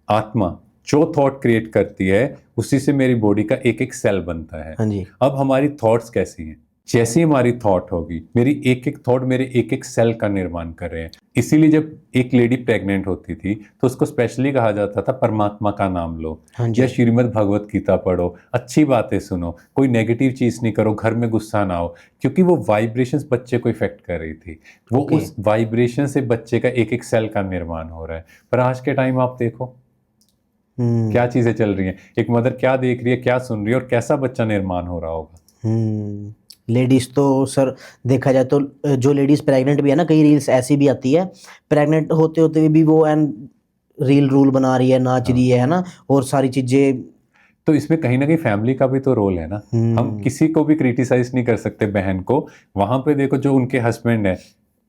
आत्मा जो थॉट क्रिएट करती है उसी से मेरी बॉडी का एक एक सेल बनता है।
हाँ जी।
अब हमारी थॉट्स कैसी हैं, जैसी हमारी थॉट होगी, मेरी एक एक थॉट मेरे एक एक सेल का निर्माण कर रहे हैं। इसीलिए जब एक लेडी प्रेग्नेंट होती थी तो उसको स्पेशली कहा जाता था परमात्मा का नाम लो,
हाँ जी।
या श्रीमद् भगवत गीता पढ़ो, अच्छी बातें सुनो, कोई नेगेटिव चीज नहीं करो, घर में गुस्सा ना हो, क्योंकि वो वाइब्रेशंस बच्चे को इफेक्ट कर रही थी। वो
Okay.
उस वाइब्रेशन से बच्चे का एक एक सेल का निर्माण हो रहा है। पर आज के टाइम आप देखो क्या चीजें चल रही हैं, एक मदर क्या देख रही है, क्या सुन रही है, और कैसा बच्चा निर्माण हो रहा होगा।
लेडीज तो सर देखा जाए तो जो लेडीज प्रेग्नेंट भी है ना, कई रील्स ऐसी भी आती है प्रेग्नेंट होते होते भी वो एंड रील रूल बना रही है, नाच रही है ना, और सारी चीजें।
तो इसमें कहीं ना कहीं फैमिली का भी तो रोल है ना। हम किसी को भी क्रिटिसाइज नहीं कर सकते बहन को। वहां पे देखो जो उनके हस्बैंड है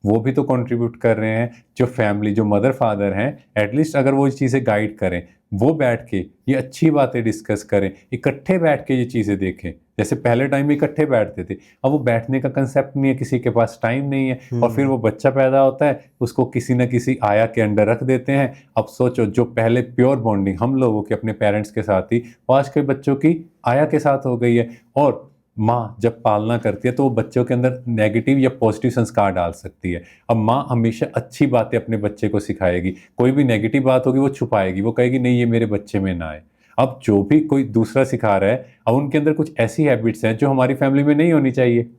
वो भी तो कंट्रीब्यूट कर रहे हैं, जो फैमिली जो मदर फादर हैं एटलीस्ट अगर वो चीज़ें गाइड करें, वो बैठ के ये अच्छी बातें डिस्कस करें, इकट्ठे बैठ के ये चीज़ें देखें। जैसे पहले टाइम में इकट्ठे बैठते थे, अब वो बैठने का कंसेप्ट नहीं है, किसी के पास टाइम नहीं है, और फिर वो बच्चा पैदा होता है उसको किसी न किसी आया के अंडर रख देते हैं। अब सोचो जो पहले प्योर बॉन्डिंग हम लोगों की अपने पेरेंट्स के साथ थी वो आज के बच्चों की आया के साथ हो गई है। और माँ जब पालना करती है तो वो बच्चों के अंदर नेगेटिव या पॉजिटिव संस्कार डाल सकती है। अब माँ हमेशा अच्छी बातें अपने बच्चे को सिखाएगी, कोई भी नेगेटिव बात होगी वो छुपाएगी, वो कहेगी नहीं ये मेरे बच्चे में ना आए। अब जो भी कोई दूसरा सिखा रहा है, अब उनके अंदर कुछ ऐसी हैबिट्स हैं जो हमारी फैमिली में नहीं होनी चाहिए,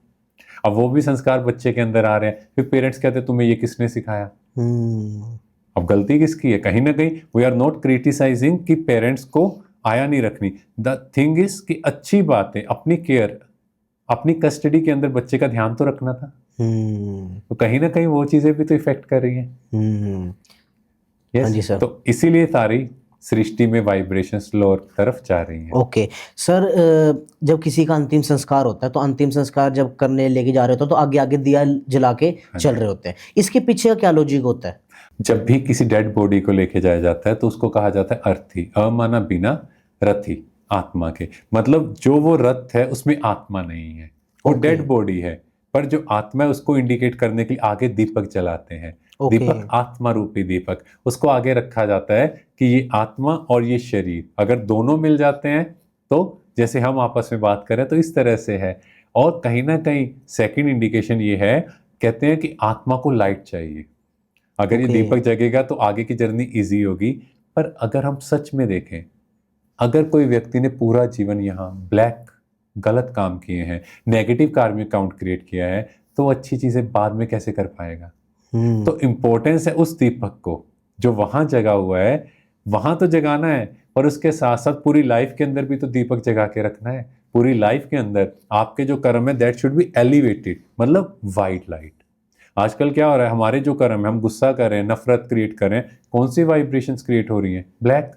अब वो भी संस्कार बच्चे के अंदर आ रहे हैं। फिर पेरेंट्स कहते हैं तुम्हें ये किसने सिखाया। अब गलती किसकी है? कहीं ना कहीं वी आर नॉट क्रिटिसाइजिंग कि पेरेंट्स को आया नहीं रखनी। द थिंग इज कि अच्छी बात है, अपनी केयर अपनी कस्टडी के अंदर बच्चे का ध्यान तो रखना था। तो कहीं ना कहीं वो चीजें भी तो इफेक्ट कर रही हैं।
हाँ जी सर।
तो इसीलिए सारी सृष्टि में वाइब्रेशंस लोअर तरफ जा रही हैं।
ओके सर, जब किसी का अंतिम संस्कार होता है तो अंतिम संस्कार जब करने लेके जा रहे होते हैं तो आगे आगे दिया जला के चल रहे होते हैं, इसके पीछे का क्या लॉजिक होता है?
जब भी किसी डेड बॉडी को लेके जाया जाता है तो उसको कहा जाता है अर्थी, अमाना बिना रथी, आत्मा के। मतलब जो वो रथ है उसमें आत्मा नहीं है, वो डेड बॉडी है, पर जो आत्मा है उसको इंडिकेट करने के लिए आगे दीपक जलाते हैं। दीपक आत्मा रूपी दीपक, उसको आगे रखा जाता है कि ये आत्मा और ये शरीर अगर दोनों मिल जाते हैं तो जैसे हम आपस में बात करें तो इस तरह से है। और कहीं ना कहीं सेकंड इंडिकेशन ये है, कहते हैं कि आत्मा को लाइट चाहिए। अगर ये दीपक जगेगा तो आगे की जर्नी इजी होगी। पर अगर हम सच में देखें, अगर कोई व्यक्ति ने पूरा जीवन यहाँ ब्लैक गलत काम किए हैं, नेगेटिव कार्मिक काउंट क्रिएट किया है, तो अच्छी चीजें बाद में कैसे कर पाएगा? तो इम्पोर्टेंस है उस दीपक को जो वहां जगा हुआ है, वहां तो जगाना है, पर उसके साथ साथ पूरी लाइफ के अंदर भी तो दीपक जगा के रखना है। पूरी लाइफ के अंदर आपके जो कर्म है दैट शुड बी एलिवेटेड, मतलब वाइट लाइट। आजकल क्या हो रहा है, हमारे जो कर्म है, हम गुस्सा कर रहे हैं, नफरत क्रिएट कर रहे हैं, कौन सी वाइब्रेशंस क्रिएट हो रही हैं? ब्लैक।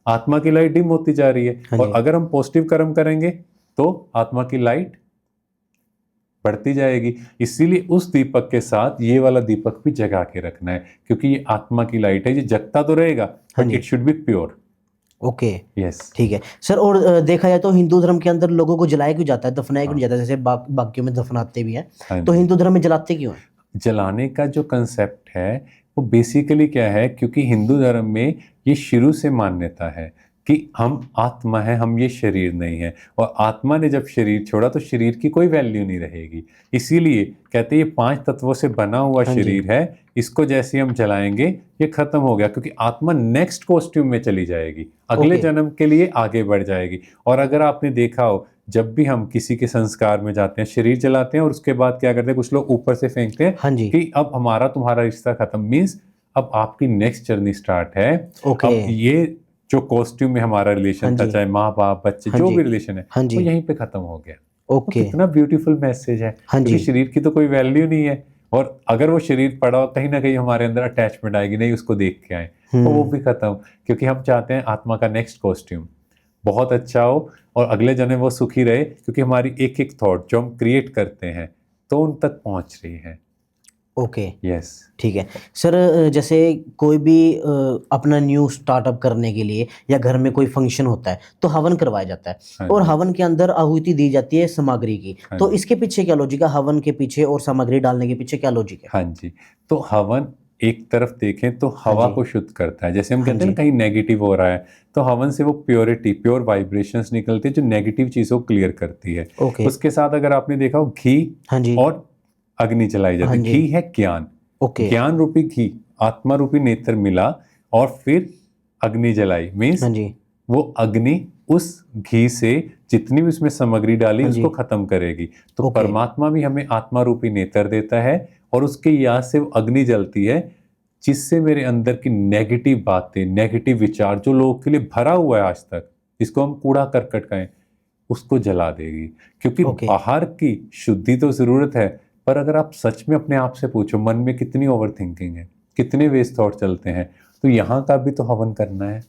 आत्मा की लाइट डिम होती जा रही है। और अगर हम पॉजिटिव कर्म करेंगे तो आत्मा की लाइट बढ़ती जाएगी। इसीलिए उस दीपक के साथ ये वाला दीपक भी जगा के रखना है, क्योंकि ये आत्मा की लाइट है, ये जगता तो रहेगा but it should be pure.
Okay
yes
ठीक है सर। और देखा जाए तो हिंदू धर्म के अंदर लोगों को जलाया क्यों जाता है, दफनाया क्यों नहीं जाता? जैसे बाकियों में दफनाते भी हैं, तो हिंदू धर्म में जलाते क्यों हैं?
जलाने का जो कंसेप्ट है वो बेसिकली क्या है, क्योंकि हिंदू धर्म में ये शुरू से मान्यता है कि हम आत्मा है, हम ये शरीर नहीं है, और आत्मा ने जब शरीर छोड़ा तो शरीर की कोई वैल्यू नहीं रहेगी। इसीलिए कहते हैं ये 5 तत्वों से बना हुआ शरीर है, इसको जैसे हम जलाएंगे ये खत्म हो गया, क्योंकि आत्मा नेक्स्ट कॉस्ट्यूम में चली जाएगी, अगले जन्म के लिए आगे बढ़ जाएगी। और अगर आपने देखा हो, जब भी हम किसी के संस्कार में जाते हैं, शरीर जलाते हैं और उसके बाद क्या करते हैं, कुछ लोग ऊपर से फेंकते हैं कि अब हमारा तुम्हारा रिश्ता खत्म, मीन्स अब आपकी नेक्स्ट जर्नी स्टार्ट है। अब ये जो कॉस्ट्यूम में हमारा रिलेशन था, चाहे माँ बाप बच्चे जो भी रिलेशन है, वो यहीं पे खत्म हो गया।
ओके
कितना ब्यूटीफुल मैसेज है, क्योंकि शरीर की तो कोई वैल्यू नहीं है, और अगर वो शरीर पड़ा हो कहीं ना कहीं हमारे अंदर अटैचमेंट आएगी, नहीं उसको देख के आए, तो वो भी खत्म। क्योंकि हम चाहते हैं आत्मा का नेक्स्ट कॉस्ट्यूम बहुत अच्छा हो और अगले जन्म वो सुखी रहे, क्योंकि हमारी एक एक थॉट जो हम क्रिएट करते हैं तो उन तक पहुंच रही है।
ओके
यस
ठीक है सर। जैसे कोई भी अपना न्यू स्टार्टअप करने के लिए या घर में कोई फंक्शन होता है तो हवन करवाया जाता है, और हवन के अंदर आहुति दी जाती है सामग्री की, तो इसके पीछे क्या लॉजिक है? हवन के पीछे और सामग्री डालने के पीछे क्या लॉजिक है?
हाँ जी, तो हवन एक तरफ देखें तो हवा को शुद्ध करता है। जैसे हम कहते हैं ना कहीं नेगेटिव हो रहा है, तो हवन से वो प्योरिटी, प्योर वाइब्रेशंस निकलती है जो नेगेटिव चीजों को क्लियर करती है। उसके साथ अगर आपने देखा हो घी और अग्नि जलाई जाती है। घी है ज्ञान, ज्ञान रूपी घी, आत्मा रूपी नेत्र मिला और फिर अग्नि जलाई, मीन्स वो अग्नि उस घी से जितनी भी उसमें सामग्री डाली उसको खत्म करेगी। तो परमात्मा भी हमें आत्मा रूपी नेत्र देता है और उसके याद से वो अग्नि जलती है, जिससे मेरे अंदर की नेगेटिव बातें, नेगेटिव विचार जो लोगों के लिए भरा हुआ है आज तक, जिसको हम कूड़ा करकट कहें, उसको जला देगी। क्योंकि बाहर की शुद्धि तो जरूरत है, पर अगर आप सच में अपने आप से पूछो मन में कितनी ओवर थिंकिंग है, कितने वेस्ट थॉट चलते हैं, तो यहाँ का भी तो हवन करना है,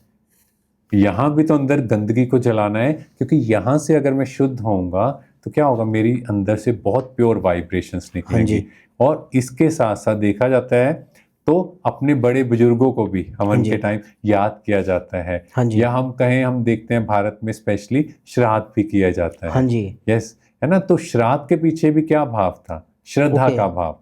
यहाँ भी तो अंदर गंदगी को जलाना है, क्योंकि यहाँ से अगर मैं शुद्ध होऊंगा तो क्या होगा, मेरी अंदर से बहुत प्योर वाइब्रेशंस निकलेंगी। और इसके साथ साथ देखा जाता है तो अपने बड़े बुजुर्गों को भी हवन के टाइम याद किया जाता है, या हम कहें, हम देखते हैं भारत में स्पेशली श्राद्ध भी किया जाता है। यस, है ना। तो श्राद्ध के पीछे भी क्या भाव था? श्रद्धा का भाव,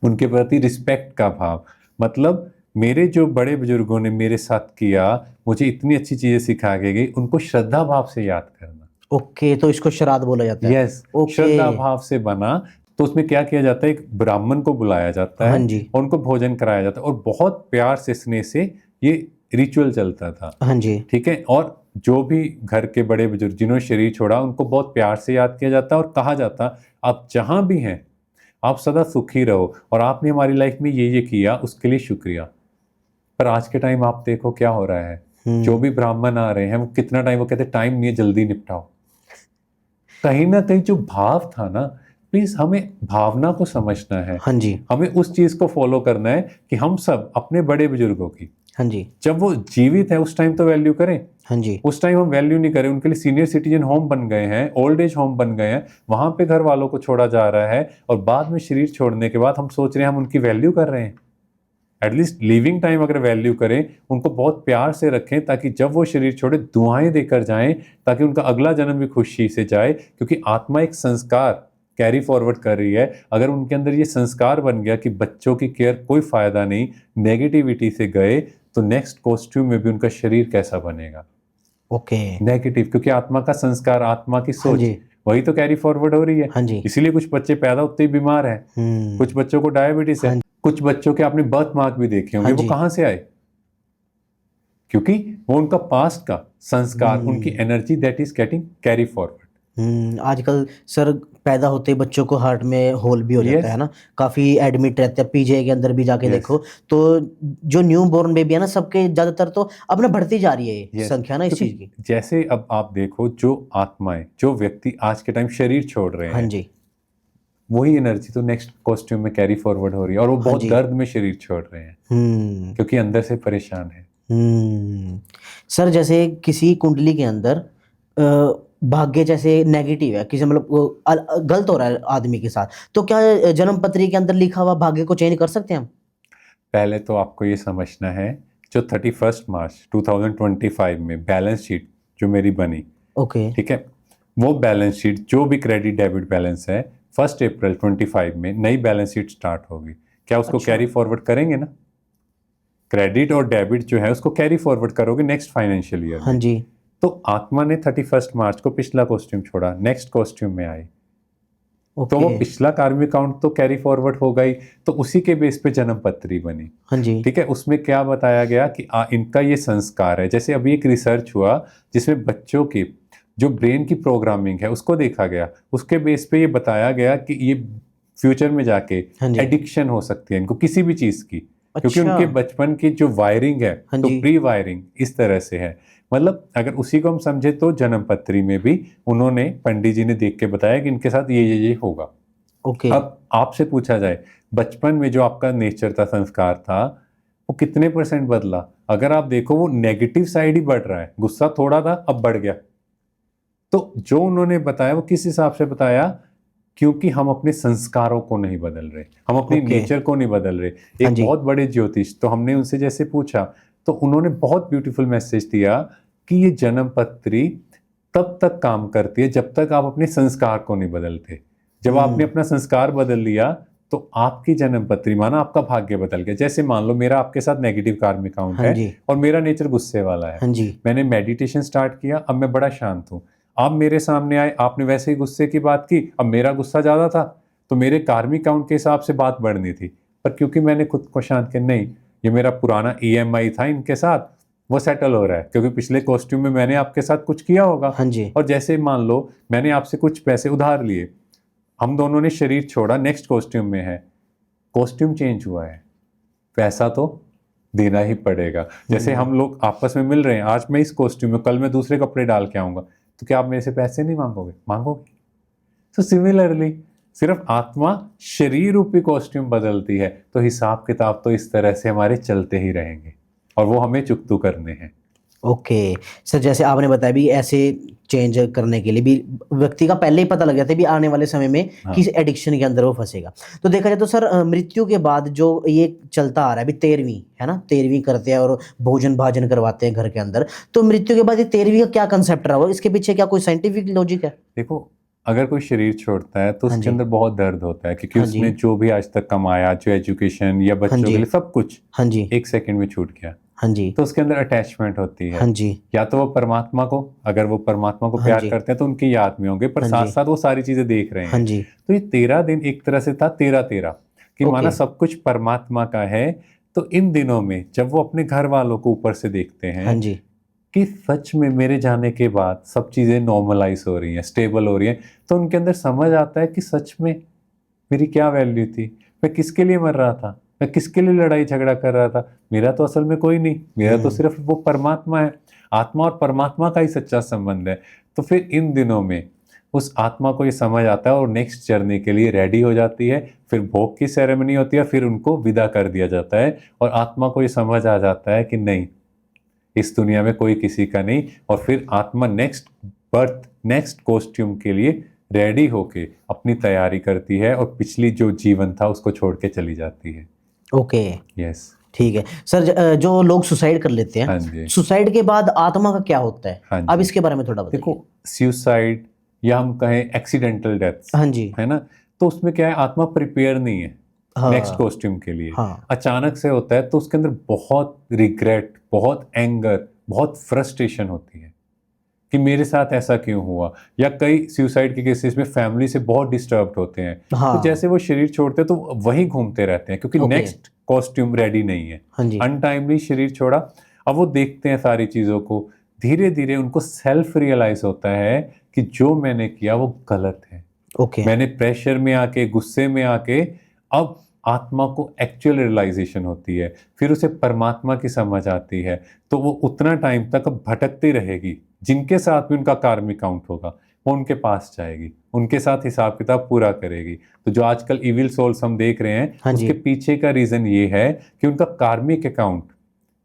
उनके प्रति रिस्पेक्ट का भाव। मतलब मेरे जो बड़े बुजुर्गों ने मेरे साथ किया, मुझे इतनी अच्छी चीजें सिखा के गई, उनको श्रद्धा भाव से याद करना।
ओके, तो इसको श्राद्ध बोला जाता है।
यस, श्रद्धा भाव से बना। तो उसमें क्या किया जाता है, एक ब्राह्मण को बुलाया जाता है और उनको भोजन कराया जाता है, और बहुत प्यार से स्नेह से ये रिचुअल चलता था। ठीक है। और जो भी घर के बड़े बुजुर्ग जिन्होंने शरीर छोड़ा, उनको बहुत प्यार से याद किया जाता और कहा जाता, आप जहां भी हैं आप सदा सुखी रहो, और आपने हमारी लाइफ में ये किया, उसके लिए शुक्रिया। पर आज के टाइम आप देखो क्या हो रहा है, जो भी ब्राह्मण आ रहे हैं वो कितना टाइम, वो कहते टाइम नहीं है, जल्दी निपटाओ। कहीं ना कहीं जो भाव था ना, प्लीज हमें भावना को समझना है। हमें उस चीज को फॉलो करना है कि हम सब अपने बड़े बुजुर्गों की, जब वो जीवित है उस टाइम तो वैल्यू करें। उस टाइम हम वैल्यू नहीं करें, उनके लिए सीनियर सिटीजन होम बन गए हैं, ओल्ड एज होम बन गए हैं, वहां पे घर वालों को छोड़ा जा रहा है, और बाद में शरीर छोड़ने के बाद हम सोच रहे हैं हम उनकी वैल्यू कर रहे हैं। एटलीस्ट लिविंग टाइम अगर वैल्यू करें, उनको बहुत प्यार से रखें, ताकि जब वो शरीर छोड़े दुआएं देकर जाएं, ताकि उनका अगला जन्म भी खुशी से जाए। क्योंकि आत्मा एक संस्कार कैरी फॉरवर्ड कर रही है। अगर उनके अंदर ये संस्कार बन गया कि बच्चों की केयर कोई फायदा नहीं, नेगेटिविटी से गए, तो नेक्स्ट कॉस्ट्यूम में भी उनका शरीर कैसा बनेगा? नेगेटिव। क्योंकि आत्मा का संस्कार, आत्मा की सोच वही तो कैरी फॉरवर्ड हो रही है। इसीलिए कुछ बच्चे पैदा होते ही बीमार हैं, कुछ बच्चों को डायबिटीज है, कुछ बच्चों के आपने बर्थ मार्क भी देखे होंगे, वो कहां से आए? क्योंकि वो उनका पास्ट का संस्कार, उनकी energy that is getting carry forward.
आजकल सर पैदा होते ही बच्चों को हार्ट में होल भी हो जाता है ना, काफी एडमिट रहते हैं, पीजीआई के अंदर भी जाके देखो तो जो न्यू बोर्न बेबी है ना, सबके ज्यादातर तो अपना बढ़ती जा रही है संख्या ना इस चीज की।
जैसे अब आप देखो, जो आत्माएं, जो व्यक्ति आज के टाइम शरीर छोड़ रहे हैं, वही एनर्जी तो नेक्स्ट कॉस्ट्यूम में कैरी फॉरवर्ड हो रही है, और वो बहुत दर्द में शरीर छोड़ रहे हैं, क्योंकि अंदर से परेशान है।
सर जैसे किसी कुंडली के अंदर भाग्य जैसे नेगेटिव है, किसी मतलब गलत हो रहा है आदमी के साथ, तो क्या जन्म पत्री के अंदर लिखा हुआ भाग्य को चेंज कर सकते हैं हम?
पहले तो आपको ये समझना है, जो 31 मार्च 2025 में बैलेंस शीट जो मेरी बनी, ठीक है, वो बैलेंस शीट जो भी क्रेडिट डेबिट बैलेंस है, 1 अप्रैल 25 में नई बैलेंस शीट स्टार्ट होगी। क्या उसको कैरी फॉरवर्ड करेंगे ना? क्रेडिट और डेबिट जो है उसको कैरी फॉरवर्ड करोगे नेक्स्ट फाइनेंशियल ईयर। तो आत्मा ने 31 मार्च को पिछला कॉस्ट्यूम छोड़ा, नेक्स्ट कॉस्ट्यूम में आई, तो वो पिछला कार्मिक अकाउंट तो कैरी फॉरवर्ड हो गई, तो उसी के बेस पे जन्म पत्री बनी। ठीक है। उसमें क्या बताया गया कि इनका ये संस्कार है। जैसे अभी एक रिसर्च हुआ जिसमें बच्चों की जो ब्रेन की प्रोग्रामिंग है उसको देखा गया, उसके बेस पे ये बताया गया कि ये फ्यूचर में जाके एडिक्शन हो सकती है इनको किसी भी चीज की, क्योंकि उनके बचपन की जो वायरिंग है तो प्री वायरिंग इस तरह से है। मतलब अगर उसी को हम समझे तो जन्म पत्री में भी उन्होंने, पंडित जी ने देख के बताया कि इनके साथ ये होगा। अब आपसे पूछा जाए, बचपन में जो आपका नेचर था, संस्कार था, वो कितने % बदला? अगर आप देखो वो नेगेटिव साइड ही बढ़ रहा है। गुस्सा थोड़ा था, अब बढ़ गया। तो जो उन्होंने बताया वो किस हिसाब से बताया? क्योंकि हम अपने संस्कारों को नहीं बदल रहे, हम अपने नेचर को नहीं बदल रहे। एक बहुत बड़े ज्योतिष, तो हमने उनसे जैसे पूछा तो उन्होंने बहुत ब्यूटीफुल मैसेज दिया कि ये जन्म पत्री तब तक काम करती है जब तक आप अपने संस्कार को नहीं बदलते। जब आपने अपना संस्कार बदल लिया तो आपकी जन्म पत्री, माना आपका भाग्य बदल गया। जैसे मान लो मेरा आपके साथ नेगेटिव कार्मिक अकाउंट है और मेरा नेचर गुस्से वाला है, मैंने मेडिटेशन स्टार्ट किया, अब मैं बड़ा शांत हूँ। आप मेरे सामने आए, आपने वैसे ही गुस्से की बात की, अब मेरा गुस्सा ज्यादा था तो मेरे कार्मिक अकाउंट के हिसाब से बात बढ़नी थी, पर क्योंकि मैंने खुद को शांत किया, नहीं ये मेरा पुराना EMI था इनके साथ, वो सेटल हो रहा है क्योंकि पिछले कॉस्ट्यूम में मैंने आपके साथ कुछ किया होगा। और जैसे मान लो मैंने आपसे कुछ पैसे उधार लिए, हम दोनों ने शरीर छोड़ा, नेक्स्ट कॉस्ट्यूम में है, कॉस्ट्यूम चेंज हुआ है, पैसा तो देना ही पड़ेगा। जैसे हम लोग आपस में मिल रहे हैं, आज मैं इस कॉस्ट्यूम में, कल मैं दूसरे कपड़े डाल के आऊंगा, तो क्या आप मेरे से पैसे नहीं मांगोगे? मांगोगे। तो सिमिलरली सिर्फ आत्मा शरीर रूपी कॉस्ट्यूम बदलती है, तो हिसाब किताब तो इस तरह से हमारे चलते ही रहेंगे। और वो हमें चुकतू करने हैं।
ओके सर, जैसे आपने बताया भी ऐसे चेंज करने के लिए भी व्यक्ति का पहले ही पता लग जाता है भी आने वाले समय में
हाँ।
किस एडिक्शन के अंदर वो फंसेगा। तो देखा जाए तो सर मृत्यु के बाद जो ये चलता आ रहा है अभी 13वीं है ना, 13वीं करते हैं और भोजन भाजन करवाते हैं घर के अंदर, तो मृत्यु के बाद ये 13वीं का क्या कंसेप्ट रहा हो, इसके पीछे क्या कोई साइंटिफिक लॉजिक है?
देखो, अगर कोई शरीर छोड़ता है तो
हाँ
उसके
जी।
अंदर बहुत दर्द होता है, क्योंकि
हाँ जी।
उसने जो भी आज तक कमाया, जो एजुकेशन या बच्चों
जी।
के लिए सब कुछ
हाँ जी।
एक सेकंड में छूट गया।
हाँ जी।
तो उसके अंदर अटैचमेंट होती है।
हाँ जी।
या तो वो परमात्मा को, अगर वो परमात्मा को
हाँ
प्यार
जी।
करते हैं तो उनकी याद में होंगे, पर
हाँ
साथ
जी।
साथ वो सारी चीजें देख रहे
हाँ
हैं।
जी।
तो ये 13 दिन एक तरह से था 13-13 कि माना
ओके।
सब कुछ परमात्मा का है। तो इन दिनों में जब वो अपने घर वालों को ऊपर से देखते
हाँ
हैं
जी।
कि सच में मेरे जाने के बाद सब चीजें नॉर्मलाइज हो रही हैं, स्टेबल हो रही हैं, तो उनके अंदर समझ आता है कि सच में मेरी क्या वैल्यू थी, मैं किसके लिए मर रहा था, मैं किसके लिए लड़ाई झगड़ा कर रहा था, मेरा तो असल में कोई नहीं, मेरा तो सिर्फ वो परमात्मा है। आत्मा और परमात्मा का ही सच्चा संबंध है। तो फिर इन दिनों में उस आत्मा को ये समझ आता है और नेक्स्ट जर्नी के लिए रेडी हो जाती है। फिर भोग की सेरेमनी होती है, फिर उनको विदा कर दिया जाता है और आत्मा को ये समझ आ जाता है कि नहीं, इस दुनिया में कोई किसी का नहीं। और फिर आत्मा नेक्स्ट बर्थ, नेक्स्ट कॉस्ट्यूम के लिए रेडी होके अपनी तैयारी करती है और पिछली जो जीवन था उसको छोड़ के चली जाती है।
ओके।
यस।
ठीक है सर, जो लोग सुसाइड कर लेते
हाँ
हैं,
जी।
सुसाइड के बाद आत्मा का क्या होता है?
हाँ
अब
जी।
इसके बारे में थोड़ा बताइए।
देखो, सुसाइड या हम कहें एक्सीडेंटल डेथ्स,
हाँ जी।
है ना, तो उसमें क्या है, आत्मा प्रिपेयर नहीं है
हाँ।
नेक्स्ट कॉस्ट्यूम के लिए।
हाँ।
अचानक से होता है तो उसके अंदर बहुत रिग्रेट, बहुत एंगर, बहुत फ्रस्ट्रेशन होती है कि मेरे साथ ऐसा क्यों हुआ। या कई सुसाइड के केसेस में फैमिली से बहुत डिस्टर्ब होते हैं।
हाँ।
तो जैसे वो शरीर छोड़ते हैं तो वहीं घूमते रहते हैं, क्योंकि
ओके।
नेक्स्ट कॉस्ट्यूम रेडी नहीं है।
हाँ जी।
अनटाइमली शरीर छोड़ा। अब वो देखते हैं सारी चीज़ों को, धीरे धीरे उनको सेल्फ रियलाइज होता है कि जो मैंने किया वो गलत है।
ओके।
मैंने प्रेशर में आके, गुस्से में आके, अब आत्मा को एक्चुअल रियलाइजेशन होती है। फिर उसे परमात्मा की समझ आती है। तो वो उतना टाइम तक अब भटकती रहेगी। जिनके साथ भी उनका कार्मिक काउंट होगा वो उनके पास जाएगी, उनके साथ हिसाब किताब पूरा करेगी। तो जो आजकल इविल सोल्स हम देख रहे हैं,
हाँ जी।
उसके पीछे का रीजन ये है कि उनका कार्मिक अकाउंट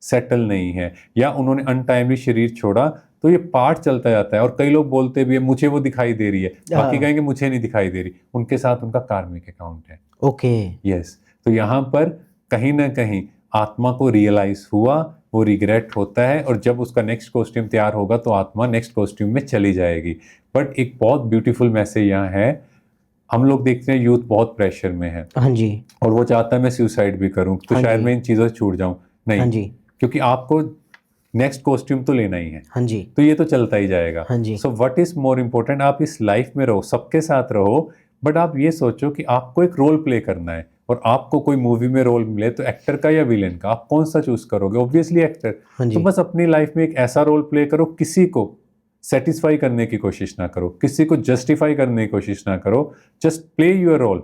सेटल नहीं है, या उन्होंने अनटाइमली शरीर छोड़ा। तो ये पार्ट चलता जाता है और कई लोग बोलते भी है मुझे वो दिखाई दे रही है, बाकी कहेंगे मुझे नहीं दिखाई दे रही। उनके साथ उनका कार्मिक अकाउंट है।
ओके।
यस। तो यहाँ पर कहीं ना कहीं आत्मा को रियलाइज हुआ, वो रिग्रेट होता है, और जब उसका नेक्स्ट कॉस्ट्यूम तैयार होगा तो आत्मा नेक्स्ट कॉस्ट्यूम में चली जाएगी। बट एक बहुत ब्यूटीफुल मैसेज यहाँ है। हम लोग देखते हैं यूथ बहुत प्रेशर में है
हाँ जी।
और वो चाहता है मैं सुसाइड भी करूं तो
हाँ
शायद
जी।
मैं इन चीज़ों से छूट जाऊं।
हाँ
नहीं,
जी।
क्योंकि आपको नेक्स्ट कॉस्ट्यूम तो लेना ही है,
हाँ जी।
तो ये तो चलता ही जाएगा।
हाँ जी।
So what is more important, आप इस लाइफ में रहो, सबके साथ रहो, बट आप ये सोचो कि आपको एक रोल प्ले करना है। और आपको कोई मूवी में रोल मिले तो एक्टर का या विलेन का, आप कौन सा चूज करोगे? Obviously actor.
हाँ जी।
तो बस अपनी लाइफ में एक ऐसा रोल प्ले करो, किसी को सेटिस्फाई करने की कोशिश ना करो, किसी को जस्टिफाई करने की कोशिश ना करो। Just play your role.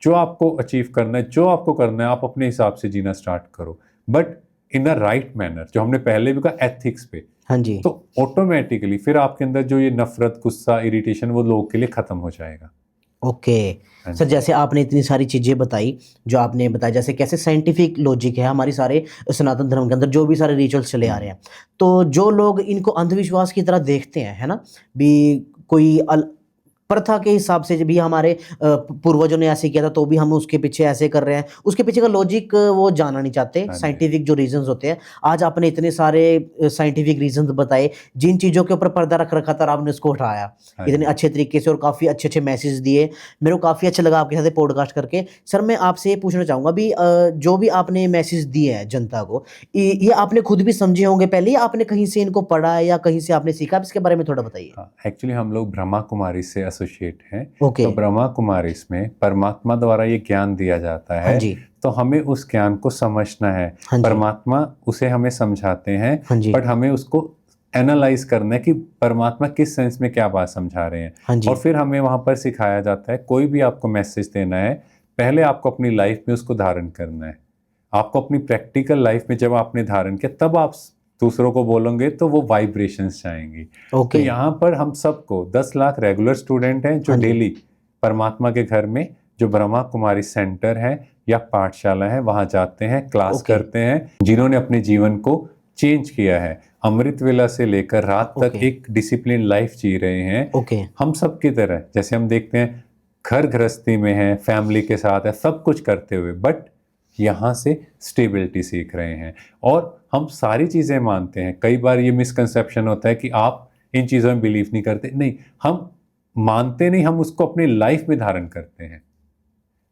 जो आपको अचीव करना है, जो आपको करना है, आप अपने हिसाब से जीना स्टार्ट करो, but in a right manner, जो हमने पहले भी कहा, एथिक्स पे।
हाँ जी।
तो ऑटोमेटिकली फिर आपके अंदर जो ये नफरत, गुस्सा, इरिटेशन, वो लोगों के लिए खत्म हो जाएगा।
ओके
हाँ
सर,
जी।
जैसे आपने इतनी सारी चीज़ें बताई, जो आपने बताया जैसे कैसे साइंटिफिक लॉजिक है हमारे सारे सनातन धर्म के अंदर जो भी सारे रिचुअल्स चले आ रहे हैं, तो जो लोग इनको अंधविश्वास की तरह देखते हैं, है ना, भी कोई प्रथा के हिसाब से भी हमारे पूर्वजों ने ऐसे किया था तो भी हम उसके पीछे ऐसे कर रहे हैं, उसके पीछे का लॉजिक वो जानना नहीं चाहते।
हाँ जी।
साइंटिफिक जो रीजंस होते हैं, आज आपने इतने सारे साइंटिफिक रीजंस बताए, जिन चीज़ों के ऊपर पर्दा रख रखा था आपने उसको उठाया
हाँ
इतने
जी।
अच्छे तरीके से और काफ़ी अच्छे अच्छे मैसेज दिए। मेरे को काफ़ी अच्छा लगा आपके साथ पॉडकास्ट करके। सर मैं आपसे ये पूछना चाहूँगा भी जो भी आपने मैसेज दिए हैं जनता को, ये आपने खुद भी समझे होंगे पहले, या आपने कहीं से इनको पढ़ा है या कहीं से आपने सीखा? आप इसके बारे में थोड़ा बताइए।
हाँ, एक्चुअली हम लोग ब्रह्मा कुमारी से एसोसिएट हैं।
ओके।
तो ब्रह्मा कुमारी में परमात्मा द्वारा ये ज्ञान दिया जाता
हाँ
है।
जी।
तो हमें उस ज्ञान को समझना है।
हाँ जी।
परमात्मा उसे हमें समझाते हैं,
हाँ जी।
बट हमें उसको एनालाइज करना है कि परमात्मा किस सेंस में क्या बात समझा रहे हैं।
हाँ जी।
और फिर हमें वहाँ पर सिखाया जाता है, कोई भी आपको मैसेज देना है, पहले आपको अपनी लाइफ में उसको धारण करना है। आपको अपनी प्रैक्टिकल लाइफ में जब आपने धारण किया, तब आप दूसरों को बोलोगे तो वो वाइब्रेशंस जाएंगी। तो
ओके।
यहाँ पर हम सबको 10 लाख रेगुलर स्टूडेंट हैं जो
हाँ जी।
डेली परमात्मा के घर में जो ब्रह्मा कुमारी सेंटर है या पाठशाला है, वहां जाते हैं, क्लास
Okay.
करते हैं, जिन्होंने अपने जीवन को चेंज किया है, अमृत वेला से लेकर रात तक
Okay.
एक डिसिप्लिन लाइफ जी रहे हैं।
ओके
हम सब की तरह, जैसे हम देखते हैं घर गृहस्थी में है, फैमिली के साथ है, सब कुछ करते हुए, बट यहाँ से स्टेबिलिटी सीख रहे हैं। और हम सारी चीज़ें मानते हैं। कई बार ये मिसकंसेप्शन होता है कि आप इन चीज़ों में बिलीव नहीं करते। नहीं, हम मानते नहीं, हम उसको अपनी लाइफ में धारण करते हैं।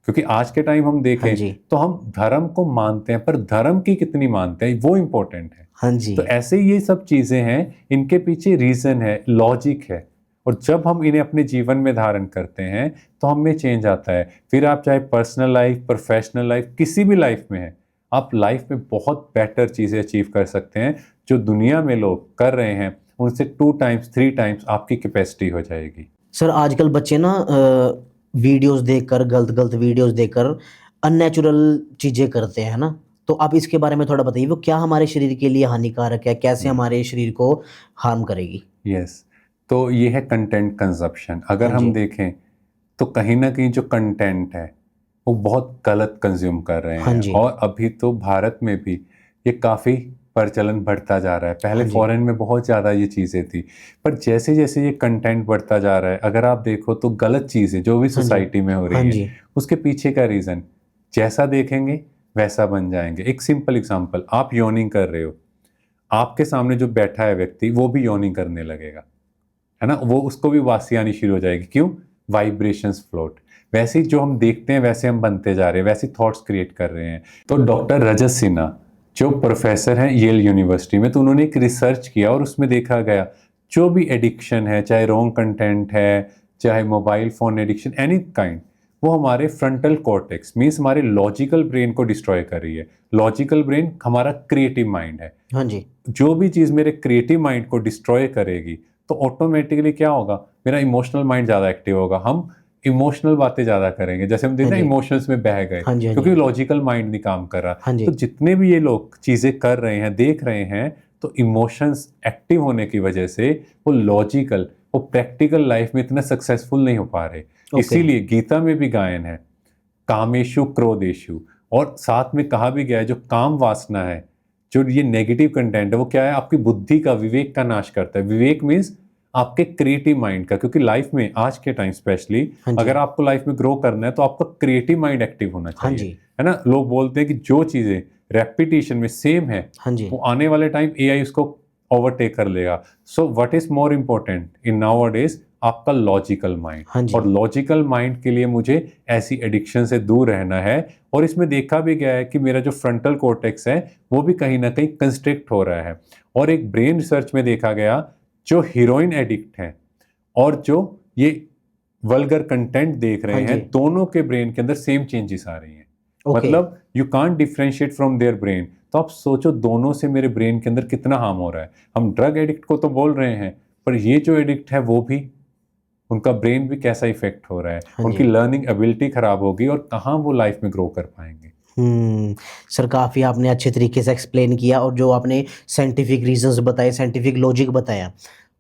क्योंकि आज के टाइम हम
हाँ
देखें
जी
तो हम धर्म को मानते हैं, पर धर्म की कितनी मानते हैं वो इम्पोर्टेंट है।
हाँ जी
तो ऐसे ये सब चीज़ें हैं, इनके पीछे रीज़न है, लॉजिक है, और जब हम इन्हें अपने जीवन में धारण करते हैं तो हम में चेंज आता है। फिर आप चाहे पर्सनल लाइफ, प्रोफेशनल लाइफ, किसी भी लाइफ में हैं, आप लाइफ में बहुत बेटर चीज़ें अचीव कर सकते हैं। जो दुनिया में लोग कर रहे हैं उनसे 2 टाइम्स 3 टाइम्स आपकी कैपेसिटी हो जाएगी।
सर आजकल बच्चे ना वीडियोस देखकर गलत गलत वीडियोस देखकर अननेचुरल चीज़ें करते हैं ना, तो आप इसके बारे में थोड़ा बताइए, वो क्या हमारे शरीर के लिए हानिकारक है, कैसे हमारे शरीर को हार्म करेगी?
यस, तो ये है कंटेंट कंजप्शन। अगर
हाँ जी।
हम देखें तो कहीं ना कहीं जो कंटेंट है वो बहुत गलत कंज्यूम कर रहे
हाँ
हैं।
जी।
और अभी तो भारत में भी ये काफ़ी प्रचलन बढ़ता जा रहा है। पहले
हाँ जी।
फॉरेन में बहुत ज़्यादा ये चीज़ें थी, पर जैसे जैसे ये कंटेंट बढ़ता जा रहा है, अगर आप देखो तो गलत चीज़ें जो भी
हाँ जी।
सोसाइटी में हो
हाँ
रही है,
जी
उसके पीछे का रीज़न, जैसा देखेंगे वैसा बन जाएंगे। एक सिंपल एग्जांपल, आप यॉर्निंग कर रहे हो, आपके सामने जो बैठा है व्यक्ति वो भी यॉर्निंग करने लगेगा, है ना, वो उसको भी वासी आनी शुरू हो जाएगी। क्यों? Vibrations float. वैसे ही जो हम देखते हैं वैसे हम बनते जा रहे हैं, वैसे थॉट्स क्रिएट कर रहे हैं। तो डॉक्टर रजत सिन्हा जो प्रोफेसर हैं येल यूनिवर्सिटी में, तो उन्होंने एक रिसर्च किया और उसमें देखा गया जो भी एडिक्शन है, चाहे रॉन्ग कंटेंट है, चाहे mobile phone addiction, any kind, वो हमारे फ्रंटल कॉर्टेक्स मीन्स हमारे लॉजिकल ब्रेन को डिस्ट्रॉय कर रही है। लॉजिकल ब्रेन हमारा क्रिएटिव माइंड है।
हाँ जी
जो भी चीज़ मेरे क्रिएटिव माइंड को डिस्ट्रॉय करेगी तो ऑटोमेटिकली क्या होगा, मेरा इमोशनल माइंड ज़्यादा एक्टिव होगा, हम इमोशनल बातें ज़्यादा करेंगे। जैसे हम देखते
हाँ
हैं
जी।
इमोशंस में बह गए
हाँ जी हाँ
क्योंकि
जी
लॉजिकल माइंड नहीं काम कर रहा।
हाँ जी
तो जितने भी ये लोग चीज़ें कर रहे हैं, देख रहे हैं, तो इमोशंस एक्टिव होने की वजह से वो लॉजिकल, वो प्रैक्टिकल लाइफ में इतना सक्सेसफुल नहीं हो पा रहे। इसीलिए गीता में भी गायन है कामेशु क्रोधेशु, और साथ में कहा भी गया है जो काम वासना है, जो ये नेगेटिव कंटेंट है, वो क्या है, आपकी बुद्धि का, विवेक का नाश करता है। विवेक मीन्स आपके क्रिएटिव माइंड का, क्योंकि लाइफ में आज के टाइम स्पेशली
हाँ जी
अगर आपको लाइफ में ग्रो करना है तो आपका क्रिएटिव माइंड एक्टिव होना
हाँ
चाहिए,
जी
है ना। लोग बोलते हैं कि जो चीज़ें रेपिटेशन में सेम है
हाँ जी
वो आने वाले टाइम एआई उसको ओवरटेक कर लेगा। सो what is more important in nowadays, आपका लॉजिकल माइंड।
हाँ जी
और लॉजिकल माइंड के लिए मुझे ऐसी एडिक्शन से दूर रहना है। और इसमें देखा भी गया है कि मेरा जो फ्रंटल कॉर्टेक्स है वो भी कहीं ना कहीं कंस्ट्रिक्ट हो रहा है। और एक ब्रेन रिसर्च में देखा गया जो हीरोइन एडिक्ट हैं और जो ये वल्गर कंटेंट देख रहे
हाँ
हैं,
जी
दोनों के ब्रेन के अंदर सेम चेंजेस आ रही हैं।
ओके
मतलब you can't differentiate from their brain. तो आप सोचो दोनों से मेरे ब्रेन के अंदर कितना हार्म हो रहा है। हम ड्रग एडिक्ट को तो बोल रहे हैं, पर ये जो एडिक्ट है वो भी, उनका ब्रेन भी कैसा इफेक्ट हो रहा है,
हाँ
उनकी
जी
लर्निंग एबिलिटी खराब होगी और कहाँ वो लाइफ में ग्रो कर पाएंगे।
सर काफ़ी आपने अच्छे तरीके से एक्सप्लेन किया, और जो आपने साइंटिफिक रीजंस बताए, साइंटिफिक लॉजिक बताया,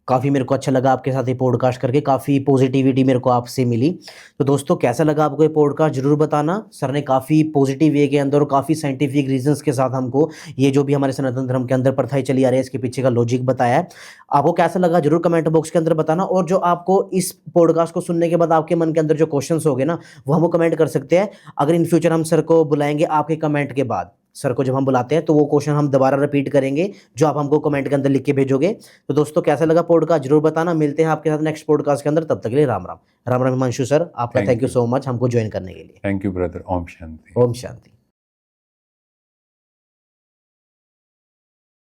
काफ़ी मेरे को अच्छा लगा आपके साथ ये पॉडकास्ट करके, काफ़ी पॉजिटिविटी मेरे को आपसे मिली। तो दोस्तों कैसा लगा आपको ये पॉडकास्ट ज़रूर बताना। सर ने काफ़ी पॉजिटिव वे के अंदर और काफ़ी साइंटिफिक रीजंस के साथ हमको ये जो भी हमारे सनातन धर्म के अंदर प्रथाएं चली आ रही है इसके पीछे का लॉजिक बताया है। आपको कैसा लगा ज़रूर कमेंट बॉक्स के अंदर बताना, और जो आपको इस पॉडकास्ट को सुनने के बाद आपके मन के अंदर जो क्वेश्चंस हो गए ना, वो हमको कमेंट कर सकते हैं। अगर इन फ्यूचर हम सर को बुलाएंगे आपके कमेंट के बाद, सर को जब हम बुलाते हैं तो वो क्वेश्चन हम दोबारा रिपीट करेंगे जो आप हमको कमेंट के अंदर लिख के भेजोगे। तो दोस्तों कैसा लगा पॉडकास्ट जरूर बताना। मिलते हैं आपके साथ नेक्स्ट पॉडकास्ट के अंदर, तब तक के लिए राम राम। राम राम हिमांशु सर, आपका
Thank
thank you
you.
So much हमको ज्वाइन करने के लिए।
Thank you brother. Om Shanti.
Om Shanti.